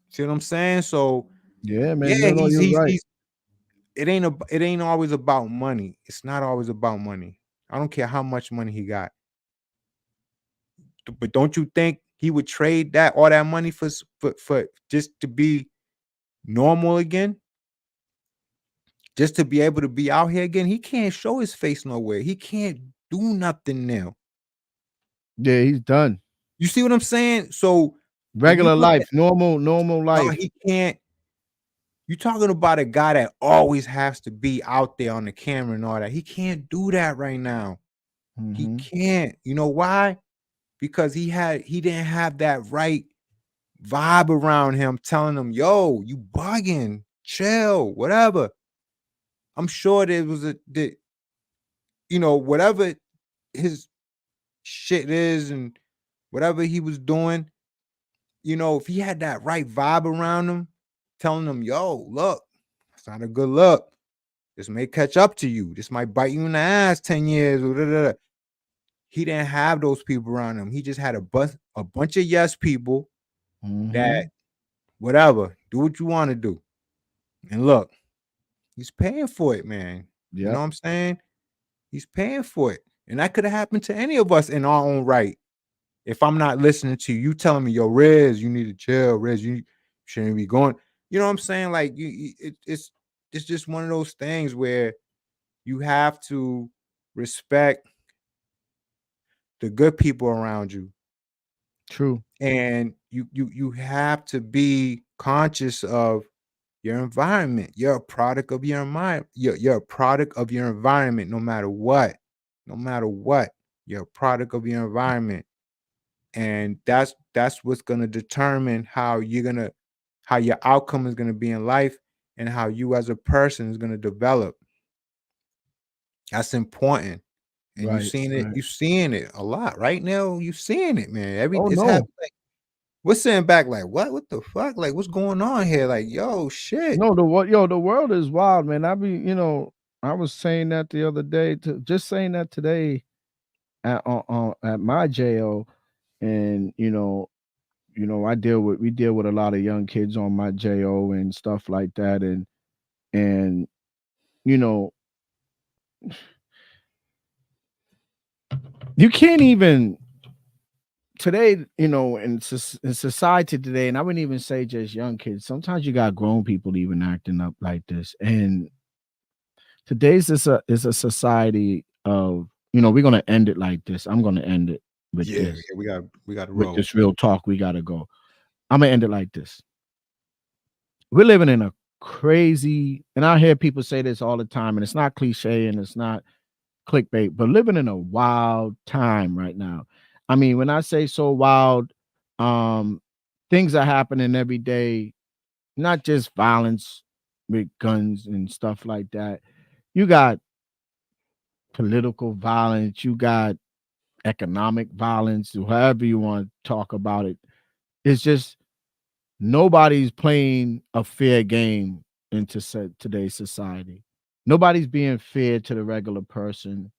See what I'm saying? So Yeah, man. yeah, No, no, he's you're he's right. he's it ain't always about money. It's not always about money. I don't care how much money he got. But don't you think he would trade all that money for just to be normal again? Just to be able to be out here again? He can't show his face nowhere. He can't do nothing now. Yeah, he's done. You see what I'm saying? So when you Regular look life, at, normal no, life. he can't. You talking about a guy that always has to be out there on the camera and all that. He can't do that right now. He Hmm. can't. You know why? Because he didn't have that right vibe around him telling him, yo, you bugging, chill, whatever. I'm sure there was whatever his shit is and whatever he was doing, if he had that right vibe around him, telling him, yo, look, it's not a good look. This may catch up to you. This might bite you in the ass 10 years. He didn't have those people around him. He just had a bunch of yes people that Hmm. whatever, do what you want to do. And look, he's paying for it, man. You know Yep. what I'm saying? He's paying for it. And that could have happened to any of us in our own right. If I'm not listening to you telling me, yo, Riz, you need to chill. Riz, you shouldn't be going. You know what I'm saying? Like it's just one of those things where you have to respect the good people around you. True. And you have to be conscious of your environment. You're a product of your environment. You're a product of your environment, no matter what. No matter what, you're a product of your environment. And that's what's gonna determine how your outcome is gonna be in life and how you as a person is gonna develop. That's important. And Right, right. you seeing it a lot right now. You seeing it, man. Oh It's no, happening. Like, we're sitting back like, what the fuck? Like, what's going on here? Like, yo, shit. no. The world is wild, man. I was saying that the other day, to just saying that today at my jail, and we deal with a lot of young kids on my JO and stuff like that, and you know you can't even today, in society today, and I wouldn't even say just young kids. Sometimes you got grown people even acting up like this. And today's is a society of, we're gonna end it like this. I'm gonna end it with Yeah, this, yeah, we got to roll. real talk. We gotta go. I'm gonna end it like this. We're living in a crazy, and I hear people say this all the time, and it's not cliche and it's not clickbait, but living in a wild time right now. I mean, when I say so wild, um, things are happening every day, not just violence with guns and stuff like that. You got political violence, you got economic violence, however you want to talk about it. It's just nobody's playing a fair game into today's society. Nobody's being fair to the regular person,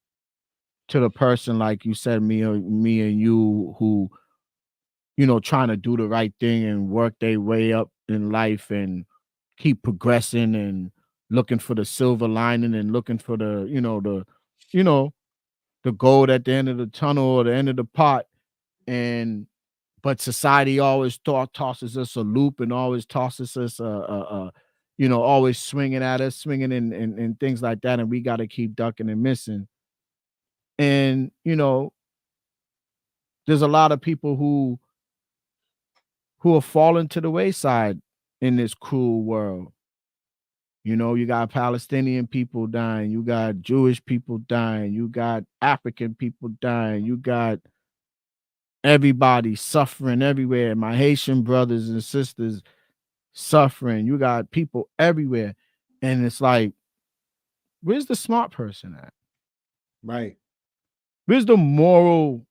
to the person like you said, me and you, who trying to do the right thing and work their way up in life and keep progressing and looking for the silver lining and looking for you know, the gold at the end of the tunnel or the end of the pot. And but society always tosses us a loop and always tosses us always swinging at us, swinging and things like that, and we got to keep ducking and missing. And there's a lot of people who are falling to the wayside in this cruel world. You got Palestinian people dying, you got Jewish people dying, you got African people dying, you got everybody suffering everywhere. My Haitian brothers and sisters suffering. You got people everywhere. And it's like, where's the smart person at? Right. Where's the moral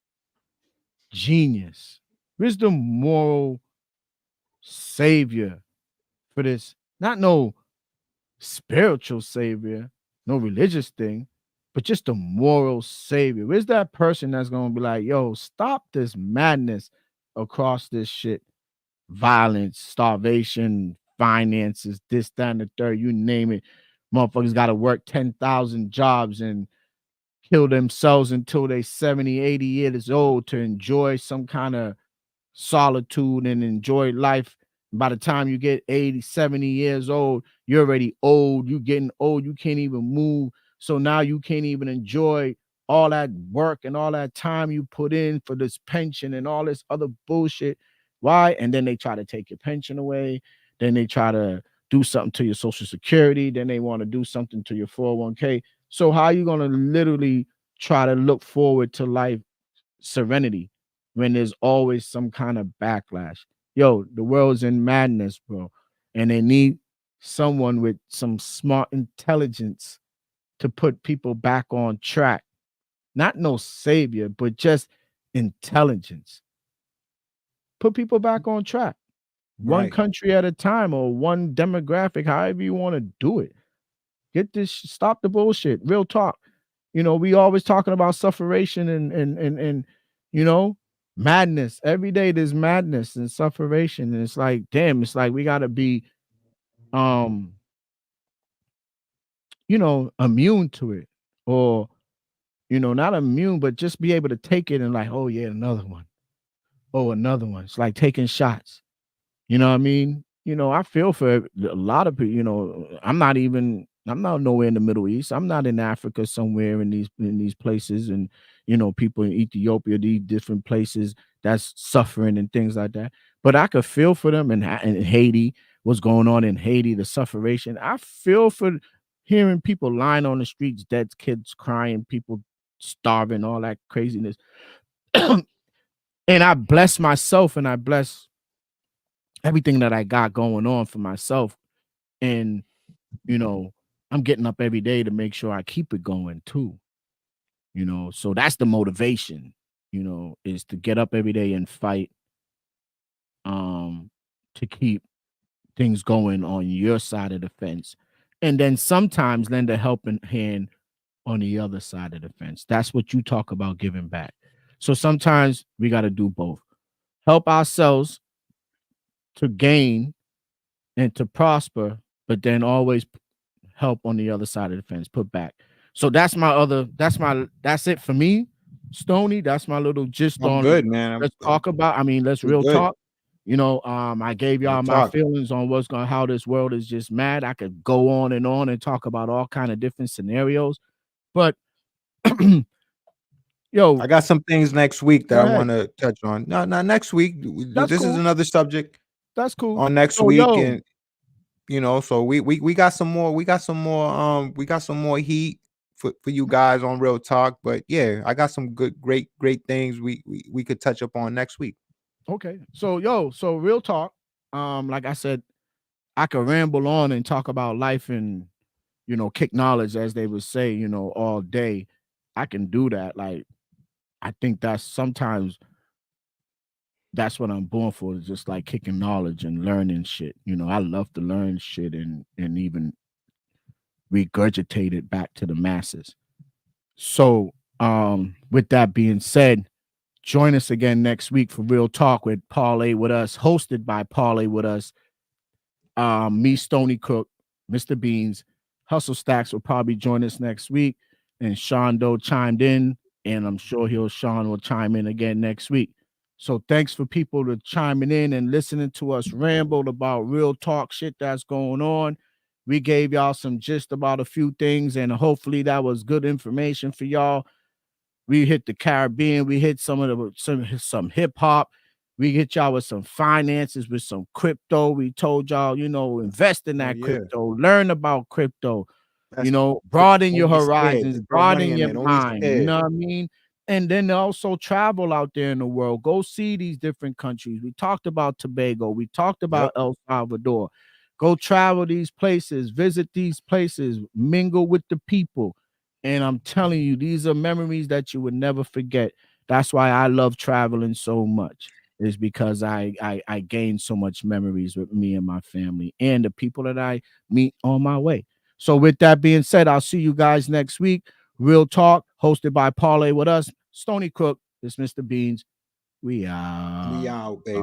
genius? Where's the moral savior for this? Not no spiritual savior, no religious thing, but just a moral savior. Where's that person that's gonna be like, yo, stop this madness across this shit? Violence, starvation, finances, this, that, and the third, you name it. Motherfuckers gotta work 10,000 jobs and kill themselves until they 70, 80 years old to enjoy some kind of solitude and enjoy life. By the time you get 80, 70 years old, you're already old. You're getting old. You can't even move. So now you can't even enjoy all that work and all that time you put in for this pension and all this other bullshit. Why? And then they try to take your pension away. Then they try to do something to your social security. Then they want to do something to your 401k. So how are you going to literally try to look forward to life serenity when there's always some kind of backlash? Yo, the world's in madness, bro. And they need someone with some smart intelligence to put people back on track. Not no savior, but just intelligence. Put people back on track. One Right. country at a time or one demographic, however you want to do it. Get this, stop the bullshit. Real talk. We always talking about sufferation and madness. Every day there's madness and sufferation. And it's like, damn, it's like we gotta be um, immune to it. Or, not immune, but just be able to take it and like, oh yeah, another one. Oh, another one. It's like taking shots. You know what I mean? I feel for a lot of people. I'm not nowhere in the Middle East. I'm not in Africa somewhere in these places, and people in Ethiopia, these different places that's suffering and things like that. But I could feel for them in Haiti, what's going on in Haiti, the sufferation. I feel for hearing people lying on the streets, dead kids crying, people starving, all that craziness. And I bless myself and I bless everything that I got going on for myself. And, I'm getting up every day to make sure I keep it going too. So that's the motivation, is to get up every day and fight um to keep things going on your side of the fence. And then sometimes lend a helping hand on the other side of the fence. That's what you talk about, giving back. So sometimes we got to do both. Help ourselves to gain and to prosper, but then always help on the other side of the fence, put back. So that's it for me, Stony. That's my little gist I'm on good, man. let's talk about. I mean, let's I'm real good. talk. I gave Real y'all my talk. feelings on how this world is just mad. I could go on and talk about all kind of different scenarios, but yo, I got some things next week that go I ahead. want to touch on. No, not next week. That's This is cool. another subject That's cool. on next So week, yo, and so we got some more. We got some more heat for you guys on Real Talk. But yeah, I got some great things we could touch up on next week. okay. So real talk. Like I said, I could ramble on and talk about life and kick knowledge, as they would say, all day. I can do that. Like, I think that's sometimes that's what I'm born for, is just like kicking knowledge and learning shit. I love to learn shit and even regurgitate it back to the masses. So, with that being said, join us again next week for Real Talk with Parlay with Us, hosted by Parlay with Us. Me, Stony Cook, Mr. Beans, Hustle Stacks will probably join us next week, and Sean Doe chimed in, and I'm sure Sean will chime in again next week. So thanks for people to chiming in and listening to us ramble about real talk shit that's going on. We gave y'all some gist about a few things, and hopefully that was good information for y'all. We hit the Caribbean, we hit some hip hop. We hit y'all with some finances, with some crypto. We told y'all, invest in that crypto, learn about crypto, broaden your horizons, broaden your mind. You know what I mean? And then also travel out there in the world. Go see these different countries. We talked about Tobago. We talked about El Salvador. Go travel these places, visit these places, mingle with the people. And I'm telling you, these are memories that you would never forget. That's why I love traveling so much, is because I gain so much memories with me and my family and the people that I meet on my way. So with that being said, I'll see you guys next week. Real Talk, hosted by Parlay with Us. Stony Cook, this Mr. Beans. We out. We out, baby.